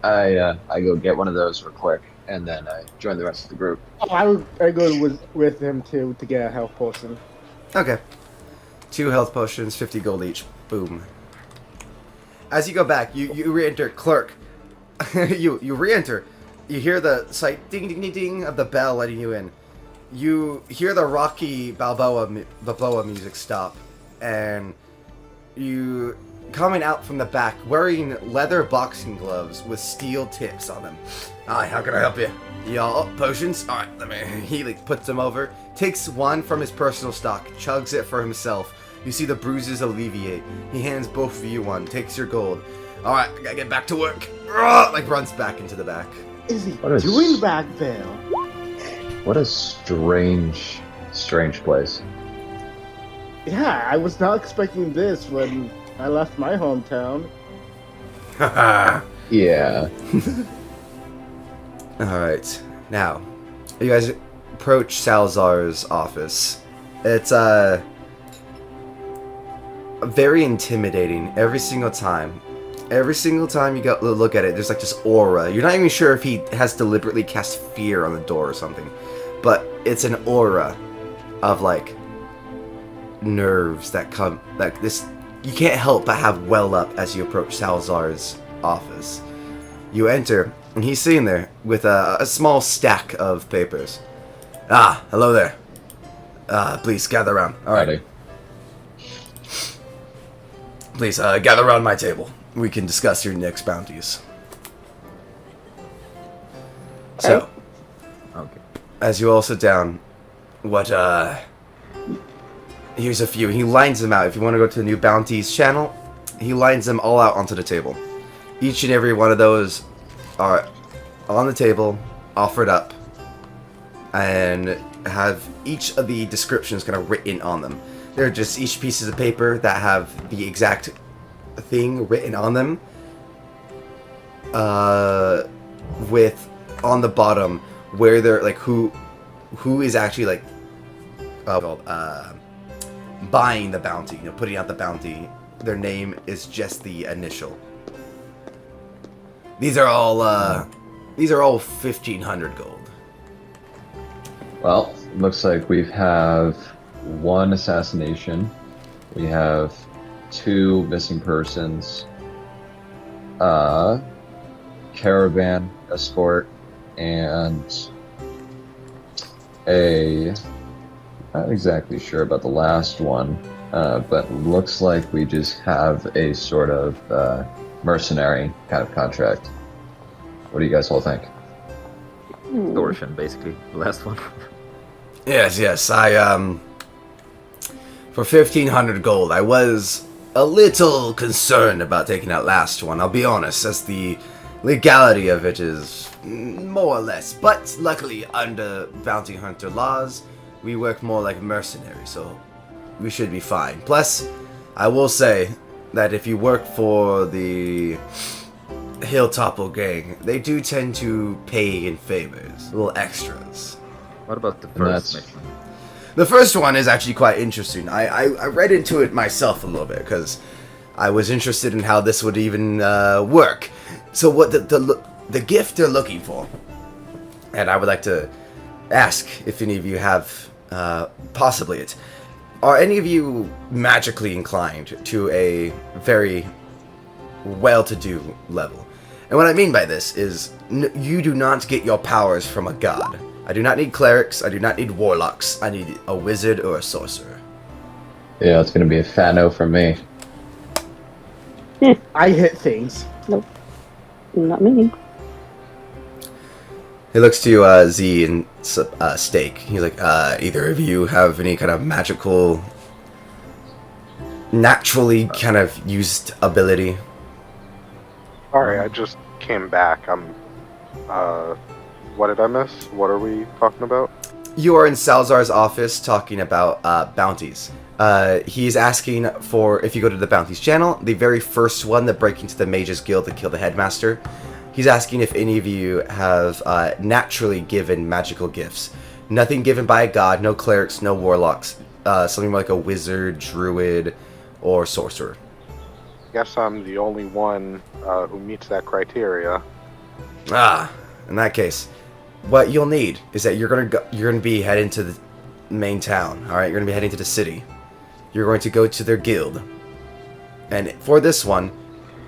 I go get one of those real quick, and then I join the rest of the group. Oh, I go with him too to get a health potion. Okay. 2 health potions, 50 gold each. Boom. As you go back, you re-enter. Clerk. you re-enter. You hear the slight ding ding ding ding of the bell letting you in. You hear the Rocky Balboa music stop, and you coming out from the back wearing leather boxing gloves with steel tips on them. Hi, how can I help you? Y'all potions? All right, let me. He puts them over, takes one from his personal stock, chugs it for himself. You see the bruises alleviate. He hands both of you one, takes your gold. All right, I gotta get back to work. Runs back into the back. Is he What is- doing back there? What a strange place. Yeah, I was not expecting this when I left my hometown. Yeah. Alright, now, you guys approach Salazar's office. It's, very intimidating every single time. Every single time you go look at it, there's like this aura. You're not even sure if he has deliberately cast fear on the door or something. But it's an aura of, like, nerves that come, like, this, you can't help but have well up as you approach Salazar's office. You enter, and he's sitting there with a small stack of papers. Ah, hello there. Please gather around. All right. Howdy. Please gather around my table. We can discuss your next bounties. So, Okay. as you all sit down, here's a few. He lines them out. If you want to go to the new bounties channel, he lines them all out onto the table. Each and every one of those are on the table, offered up, and have each of the descriptions kind of written on them. They're just each pieces of paper that have the exact thing written on them, with on the bottom where they're like who is actually like buying the bounty, putting out the bounty. Their name is just the initial. These are all 1,500 gold. Well, looks like we have 1 assassination. We have 2 missing persons. Caravan escort and not exactly sure about the last one, but looks like we just have a sort of mercenary kind of contract. What do you guys all think? Extortion, basically. The last one. Yes. I for 1,500 gold, I was a little concerned about taking that last one. I'll be honest, as the legality of it is more or less. But luckily, under bounty hunter laws, we work more like mercenaries, so we should be fine. Plus, I will say that if you work for the Hilltopple gang, they do tend to pay in favors, little extras. What about the first That's- mission? The first one is actually quite interesting. I read into it myself a little bit because I was interested in how this would even work. So what the gift they're looking for, and I would like to ask if any of you have possibly it. Are any of you magically inclined to a very well-to-do level? And what I mean by this is you do not get your powers from a god. I do not need clerics, I do not need warlocks, I need a wizard or a sorcerer. Yeah, it's gonna be a fat no from me. I hit things. Nope. Not me. He looks to Z and Steak. He's like, either of you have any kind of magical, naturally kind of used ability? Sorry, I just came back. What did I miss? What are we talking about? You are in Salazar's office talking about bounties. He's asking for, if you go to the bounties channel, the very first one, the break into the Mages Guild to kill the headmaster. He's asking if any of you have naturally given magical gifts. Nothing given by a god, no clerics, no warlocks. Something like a wizard, druid, or sorcerer. Guess I'm the only one who meets that criteria. In that case, what you'll need is that you're gonna be heading to the main town. All right, you're gonna be heading to the city. You're going to go to their guild, and for this one,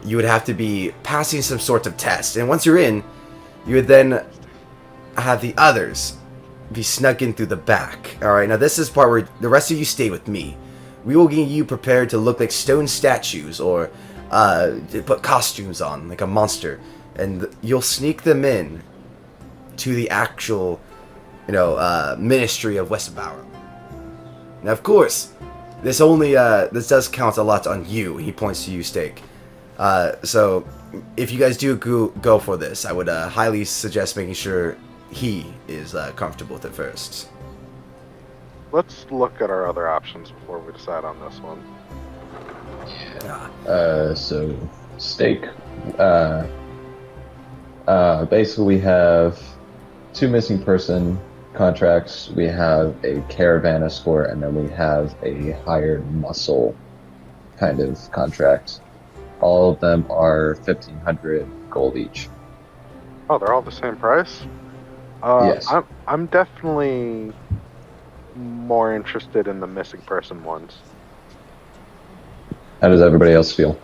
you would have to be passing some sort of test. And once you're in, you would then have the others be snuck in through the back. All right, now this is part where the rest of you stay with me. We will get you prepared to look like stone statues, or put costumes on like a monster, and you'll sneak them in to the actual, ministry of Westborough. Now, of course, this does count a lot on you. He points to you, Steak. So, if you guys do go for this, I would highly suggest making sure he is comfortable with it first. Let's look at our other options before we decide on this one. So Steak. Basically, we have 2 missing person contracts. We have a caravan escort, and then we have a hired muscle kind of contract. All of them are 1,500 gold each. Oh, they're all the same price? Yes. I'm definitely more interested in the missing person ones. How does everybody else feel?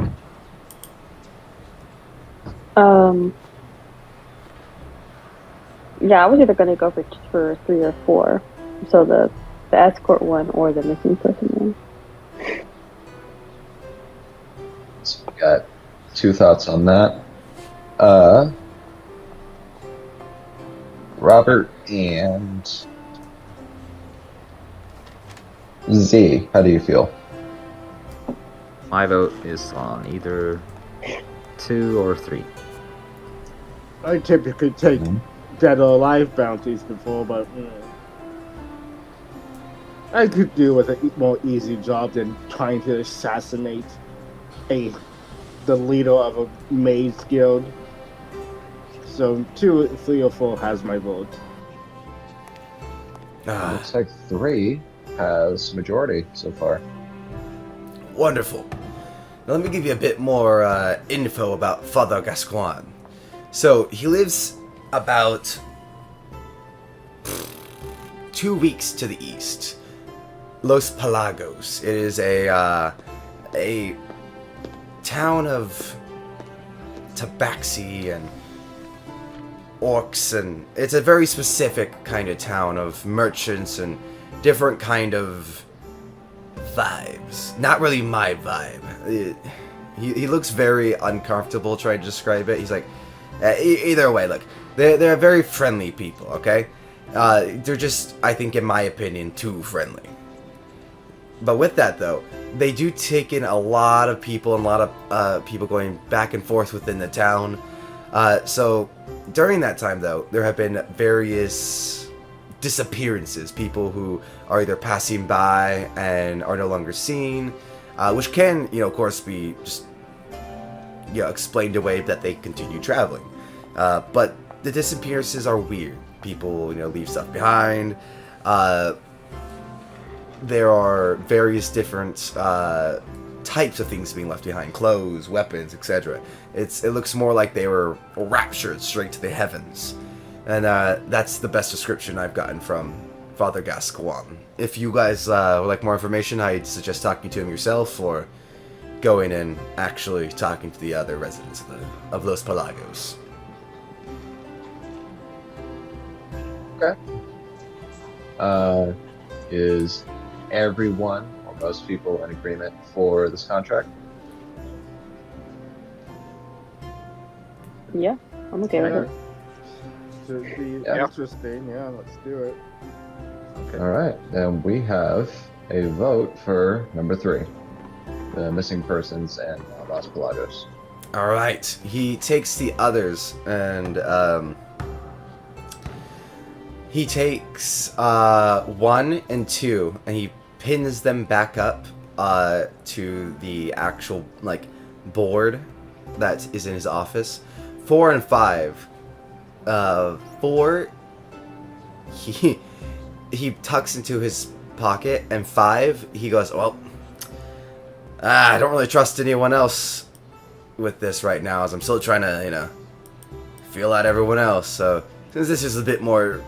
Yeah, I was either gonna go for 3 or 4. So the escort one or the missing person one. So we got 2 thoughts on that. Robert and Z, how do you feel? My vote is on either 2 or 3. I typically take dead or alive bounties before, but I could do with a more easy job than trying to assassinate the leader of a mage guild. So 2, 3, or 4 has my vote. Looks like 3 has majority so far. Wonderful. Now let me give you a bit more info about Father Gascoigne. So he lives about 2 weeks to the east, Los Pelagos. It is a town of tabaxi and orcs, and it's a very specific kind of town of merchants and different kind of vibes. Not really my vibe. He looks very uncomfortable trying to describe it. He's like, either way, look, they're very friendly people, okay? They're just, I think, in my opinion, too friendly. But with that, though, they do take in a lot of people and a lot of people going back and forth within the town. So during that time, though, there have been various disappearances. People who are either passing by and are no longer seen, which can, of course, be just, explained away that they continue traveling. But the disappearances are weird. People, leave stuff behind. There are various different types of things being left behind: clothes, weapons, etc. It looks more like they were raptured straight to the heavens, and that's the best description I've gotten from Father Gascoigne. If you guys would like more information, I'd suggest talking to him yourself, or going and actually talking to the other residents of Los Pelagos. Okay. Is everyone or most people in agreement for this contract? Yeah, I'm okay with it. Should be Yeah. interesting. Yeah, let's do it. Okay. All right, then we have a vote for number 3, the missing persons and Los Pelagos. All right, he takes the others and he takes 1 and 2 and he pins them back up to the actual board that is in his office. 4 and 5. 4 he tucks into his pocket, and 5 he goes, well, I don't really trust anyone else with this right now, as I'm still trying to feel out everyone else. So since this is a bit more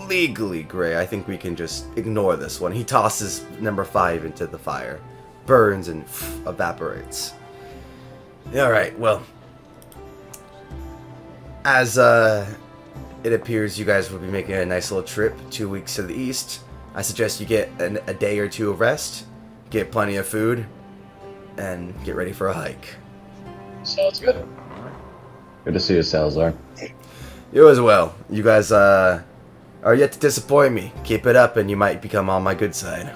legally gray, I think we can just ignore this one. He tosses number 5 into the fire, burns and evaporates. All right, well, as it appears you guys will be making a nice little trip 2 weeks to the east, I suggest you get a day or two of rest, get plenty of food, and get ready for a hike. Sounds good. Good to see you, Salazar. You as well. You guys are yet to disappoint me. Keep it up and you might become on my good side.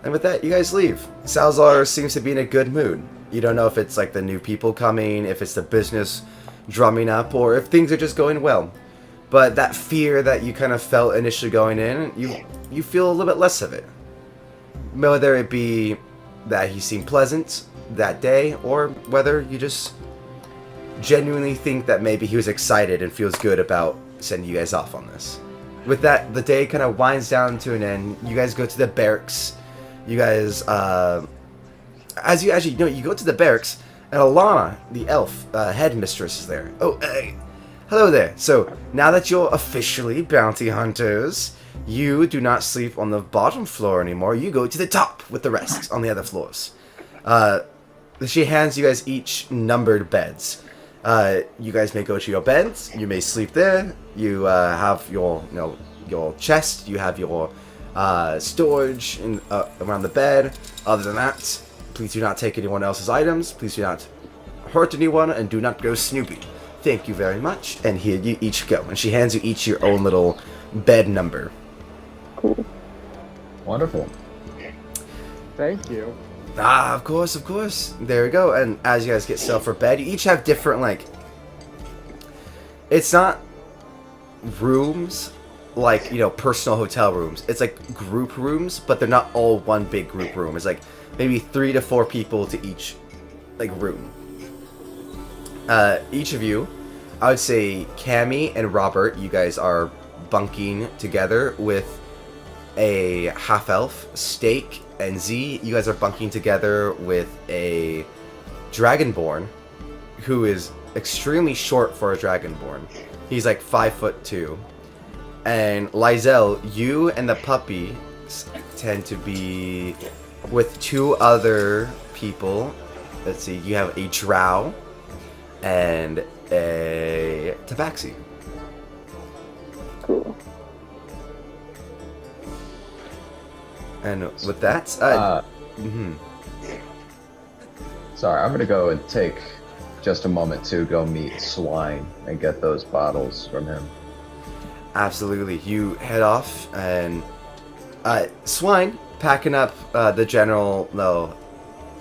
And with that, you guys leave. Salazar seems to be in a good mood. You don't know if it's like the new people coming, if it's the business drumming up, or if things are just going well. But that fear that you kind of felt initially going in, you feel a little bit less of it. Whether it be that he seemed pleasant that day, or whether you just genuinely think that maybe he was excited and feels good about sending you guys off on this. With that, the day kind of winds down to an end. You guys go to the barracks. You guys, as you actually know, you go to the barracks, and Alana, the elf headmistress, is there. Oh, hello there. So now that you're officially bounty hunters, you do not sleep on the bottom floor anymore. You go to the top with the rest on the other floors. She hands you guys each numbered beds. You guys may go to your beds. You may sleep there. You have your, your chest. You have your storage around the bed. Other than that, please do not take anyone else's items. Please do not hurt anyone, and do not go snoopy. Thank you very much. And here you each go. And she hands you each your own little bed number. Cool. Wonderful. Thank you. Ah, of course. There we go. And as you guys get set for bed, you each have different, like... It's not rooms like, personal hotel rooms. It's like group rooms, but they're not all one big group room. It's like maybe 3 to 4 people to each, like, room. Each of you, I would say Cammy and Robert, you guys are bunking together with a half-elf. Steak and Z, you guys are bunking together with a dragonborn who is extremely short for a dragonborn. He's like 5'2". And Lizelle, you and the puppy tend to be with 2 other people. Let's see, you have a drow and a tabaxi. Cool. And with that, Sorry, I'm gonna go and take just a moment to go meet Swine and get those bottles from him. Absolutely. You head off, and Swine packing up the general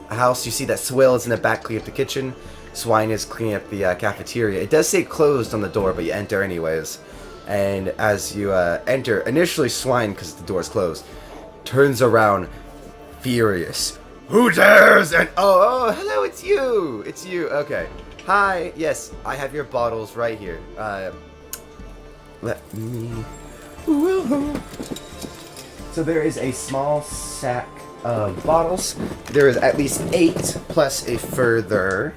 house. You see that Swill is in the back cleaning up the kitchen. Swine is cleaning up the cafeteria. It does say closed on the door, but you enter anyways. And as you enter, initially Swine, because the door is closed, turns around, furious. Who dares? And oh, hello, it's you. It's you. Okay. Hi. Yes, I have your bottles right here. Let me. So there is a small sack of bottles. There is at least 8 plus a further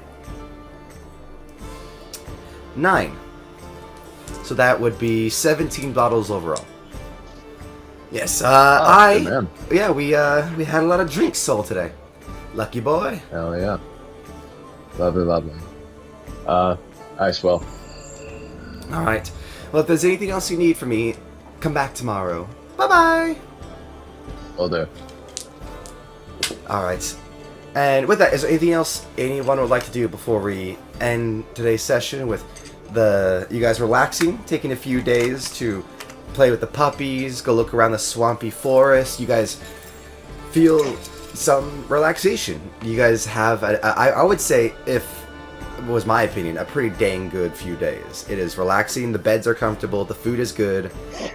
9. So that would be 17 bottles overall. Yes, man. yeah, we had a lot of drinks sold today. Lucky boy. Hell yeah. Lovely. I swell. All right. Well, if there's anything else you need from me, come back tomorrow. Bye-bye. Will do. All right. And with that, is there anything else anyone would like to do before we end today's session with you guys relaxing, taking a few days to play with the puppies, go look around the swampy forest? You guys feel some relaxation. You guys have, I would say, if it was my opinion, a pretty dang good few days. It is relaxing, the beds are comfortable, the food is good,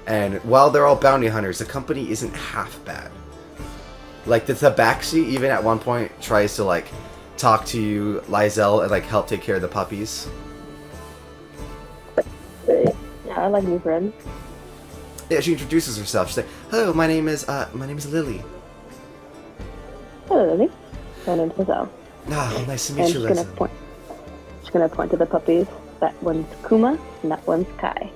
and while they're all bounty hunters, the company isn't half bad. Like, the Tabaxi, even at one point, tries to, like, talk to you, Lizelle, and, like, help take care of the puppies. Yeah, I like new friends. Yeah, she introduces herself. She's like, "Hello, my name is Lily." Hello, Lily. My name's Lizelle. Ah, well, nice to And meet you, she's Lizelle. gonna point to the puppies. That one's Kuma, and that one's Kai.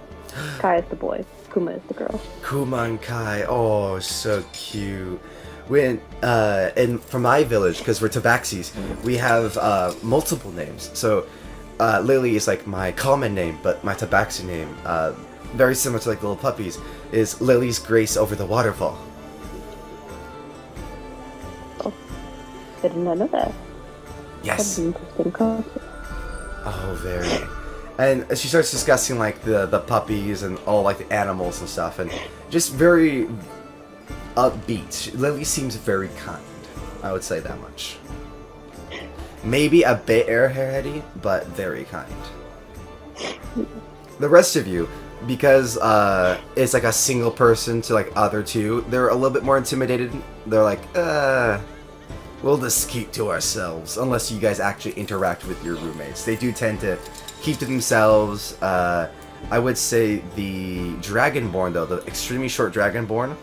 Kai is the boy. Kuma is the girl. Kuma and Kai, oh, so cute. When and from my village, because we're Tabaxis, we have multiple names. So Lily is like my common name, but my Tabaxi name, very similar to like little puppies, is Lily's Grace over the waterfall. I did not know that. Yes. That's an interesting concept. Oh, very. And she starts discussing like the puppies and all like the animals and stuff, and just very upbeat. Lily seems very kind. I would say that much. Maybe a bit airheady, but very kind. The rest of you, because it's like a single person to like other two, they're a little bit more intimidated. They're like, we'll just keep to ourselves, unless you guys actually interact with your roommates. They do tend to keep to themselves. I would say the Dragonborn, though, the extremely short Dragonborn,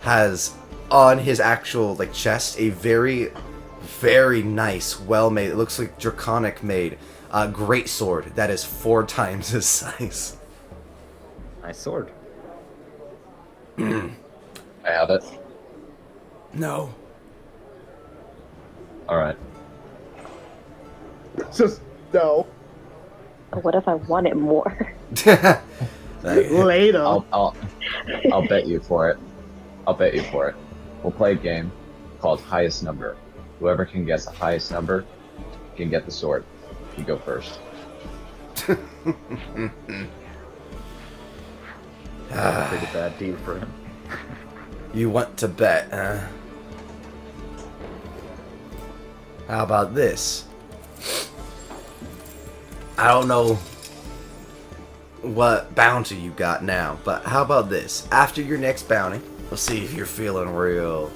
has on his actual like chest a very, very nice, well-made, it looks like draconic made, great sword that is 4 times his size. Nice sword. I have it. No. Alright. Just no. But what if I want it more? Later. I'll bet you for it. I'll bet you for it. We'll play a game called Highest Number. Whoever can guess the highest number can get the sword. You go first. Pretty bad deal for him. You want to bet, huh? How about this? I don't know what bounty you got now, but how about this? After your next bounty, we'll see if you're feeling real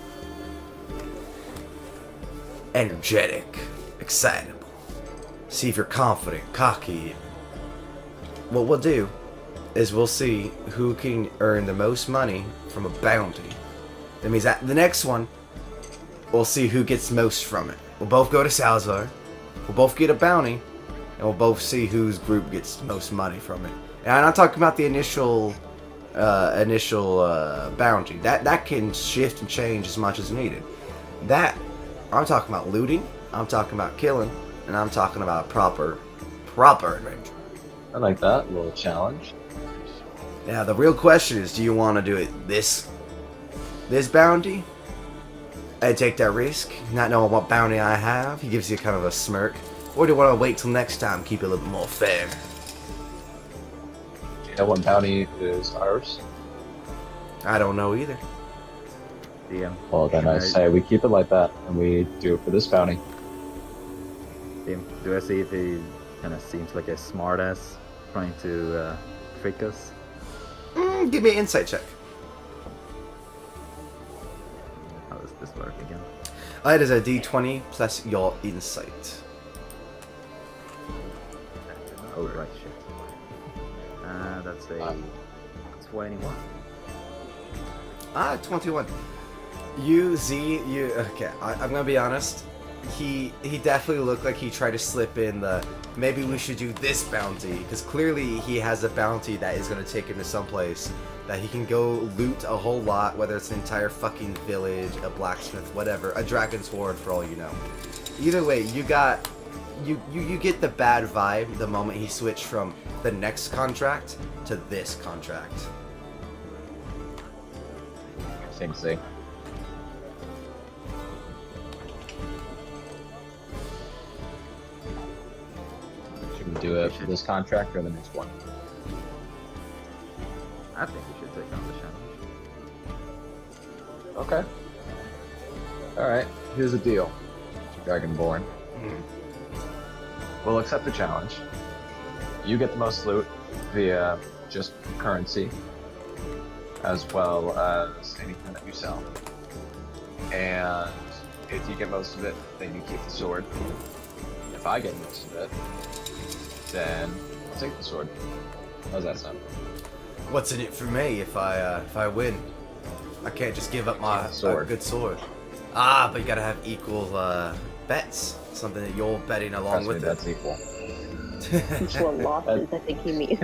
energetic, excitable. See if you're confident, cocky. What we'll do is we'll see who can earn the most money from a bounty. That means that the next one, we'll see who gets most from it. We'll both go to Salazar, we'll both get a bounty, and we'll both see whose group gets the most money from it. And I'm not talking about the initial bounty. That can shift and change as much as needed. That, I'm talking about looting, I'm talking about killing, and I'm talking about proper adventure. I like that. A little challenge. Now the real question is, do you want to do it this bounty and take that risk, not knowing what bounty I have? He gives you kind of a smirk. Or do you want to wait till next time, keep it a little bit more fair? Do you know what bounty is ours? I don't know either. DM. Well, then I say we keep it like that, and we do it for this bounty. DM. Do I see if he kind of seems like a smartass trying to trick us? Give me an insight check. How does this work again? It is a d20 plus your insight. Oh, right, shit. That's a 21. 21. Okay, I'm gonna be honest. He definitely looked like he tried to slip in the, maybe we should do this bounty, because clearly he has a bounty that is gonna take him to someplace that he can go loot a whole lot, whether it's an entire fucking village, a blacksmith, whatever, a dragon's hoard for all you know. Either way, you get the bad vibe the moment he switched from the next contract to this contract. Same thing. Should we do it for this contract or the next one? I think we should take on the challenge. Okay. Alright, here's the deal, Dragonborn. We'll accept the challenge. You get the most loot via just currency, as well as anything that you sell. And if you get most of it, then you keep the sword. If I get most of it, then I'll take the sword. How's that sound? What's in it for me if I win? I can't just give up my Sword. good sword. Ah, but you gotta have equal bets. Something that you're betting along Trust me, with that's it. equal. Mutual losses, I think he means.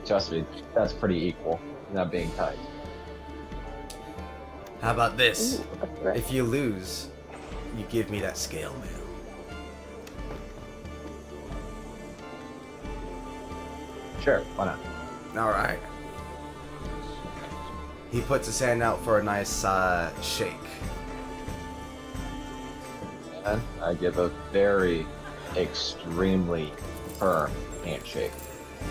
Trust me, that's pretty equal. Not being kind. How about this? Ooh, that's right. If you lose, you give me that scale mail. Sure, why not? Alright. He puts his hand out for a nice shake. And I give a very extremely firm handshake.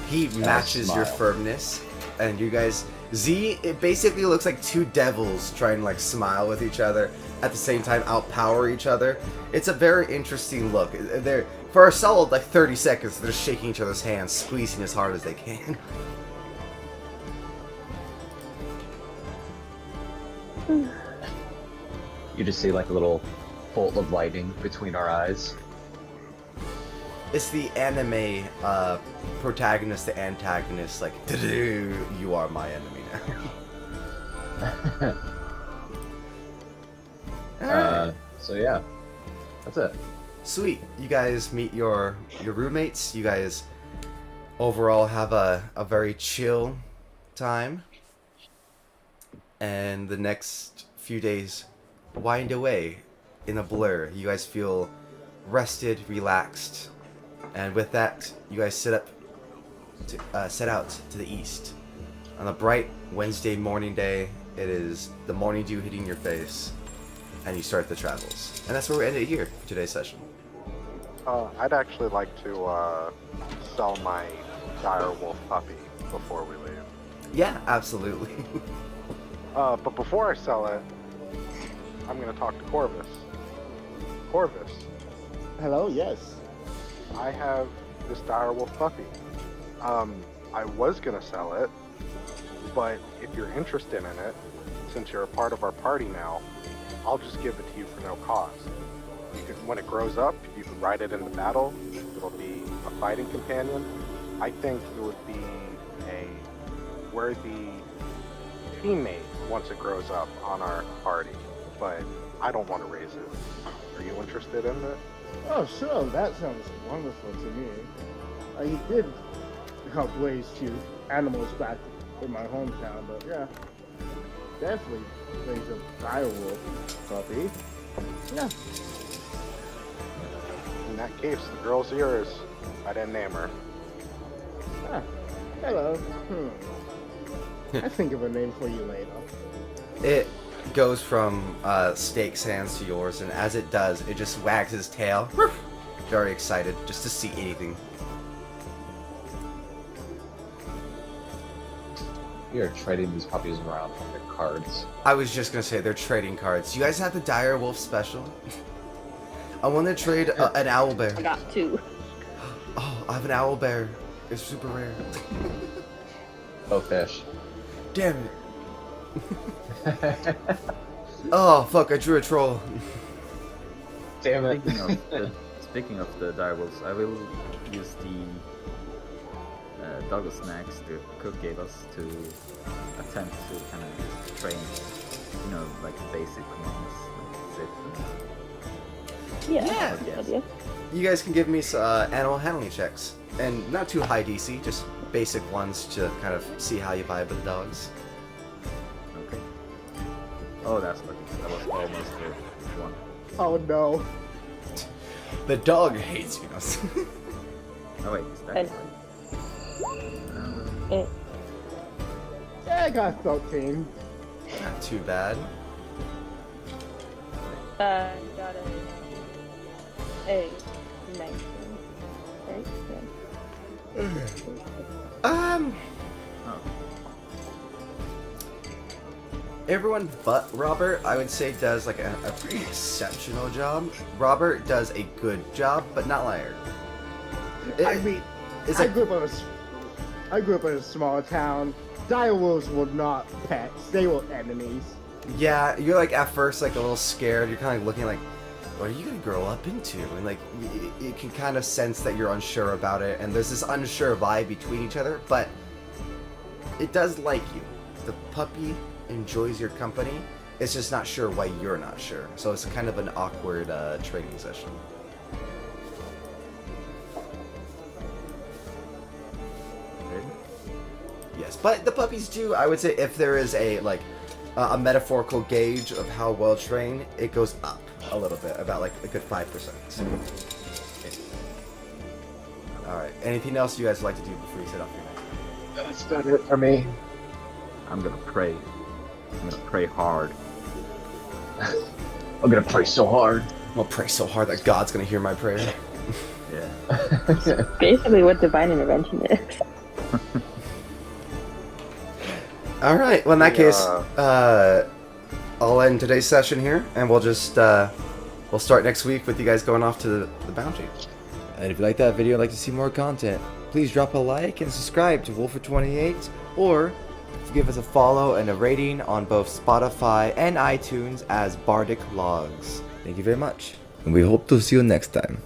He matches your smile. firmness, and you guys... Z, it basically looks like two devils trying to like smile with each other, at the same time outpower each other. It's a very interesting look. They're, for a solid like 30 seconds, they're shaking each other's hands, squeezing as hard as they can. You just see like a little bolt of lightning between our eyes. It's the anime protagonist to antagonist, like, you are my enemy now. So yeah, that's it. Sweet. You guys meet your roommates. You guys overall have a very chill time. And the next few days wind away in a blur. You guys feel rested, relaxed. And with that, you guys set out to the east. On a bright Wednesday morning day, it is the morning dew hitting your face, and you start the travels. And that's where we end it here for today's session. I'd actually like to sell my dire wolf puppy before we leave. Yeah, absolutely. But before I sell it, I'm going to talk to Corvis. Corvis, Hello, yes. I have this dire wolf puppy. I was going to sell it, but if you're interested in it, since you're a part of our party now, I'll just give it to you for no cost. When it grows up, you can ride it into battle. It'll be a fighting companion. I think it would be a worthy teammate once it grows up on our party, but I don't want to raise it. Are you interested in it? Oh, sure, that sounds wonderful to me. I did help raise two animals back in my hometown, but yeah, definitely raise a dire wolf puppy. Yeah. In that case, the girl's yours. I didn't name her. Ah, hello. I think of a name for you later. It goes from Steak's hands to yours, and as it does, it just wags its tail. Very excited just to see anything. We are trading these puppies around for the cards. I was just gonna say they're trading cards. You guys have the Dire Wolf special? I want to trade an owl bear. I got two. Oh, I have an owl bear. It's super rare. Oh, fish. Damn it. Oh, fuck, I drew a troll. Damn it. Speaking of the direwolves, I will use the doggo snacks the cook gave us to attempt to kind of train, like basic commands, like sit Yeah. Yeah. Good idea. You guys can give me some animal handling checks. And not too high DC, just basic ones to kind of see how you vibe with the dogs. Okay. Oh, that's lucky. That was almost the one. Oh no. The dog hates you. Oh wait, is that And- Eh, Yeah, I got 13. Not too bad. got a 19. Right? Yeah. Oh. Everyone but Robert, I would say, does like a pretty exceptional job. Robert does a good job, but not Liar. I mean, It's I like grew up in a small town. Dire wolves were not pets; they were enemies. yeah, you're like at first like a little scared. You're kind of looking like, what are you gonna grow up into? And like you can kind of sense that you're unsure about it, and there's this unsure vibe between each other. But it does like you. The puppy enjoys your company. It's just not sure why you're not sure. So it's kind of an awkward training session. but the puppies do. I would say if there is a a metaphorical gauge of how well trained, it goes up a little bit, about like a good 5%. So, all right. Anything else you guys would like to do before you set off your night? That's about it for me. I'm gonna pray. I'm gonna pray hard. I'm gonna pray so hard. I'm gonna pray so hard that God's gonna hear my prayer. Yeah. Basically, what divine intervention is. All right. Well, in that case, I'll end today's session here, and we'll just we'll start next week with you guys going off to the bounty. And if you like that video and like to see more content, please drop a like and subscribe to Wolfer28, or give us a follow and a rating on both Spotify and iTunes as Bardic Logs. Thank you very much, and we hope to see you next time.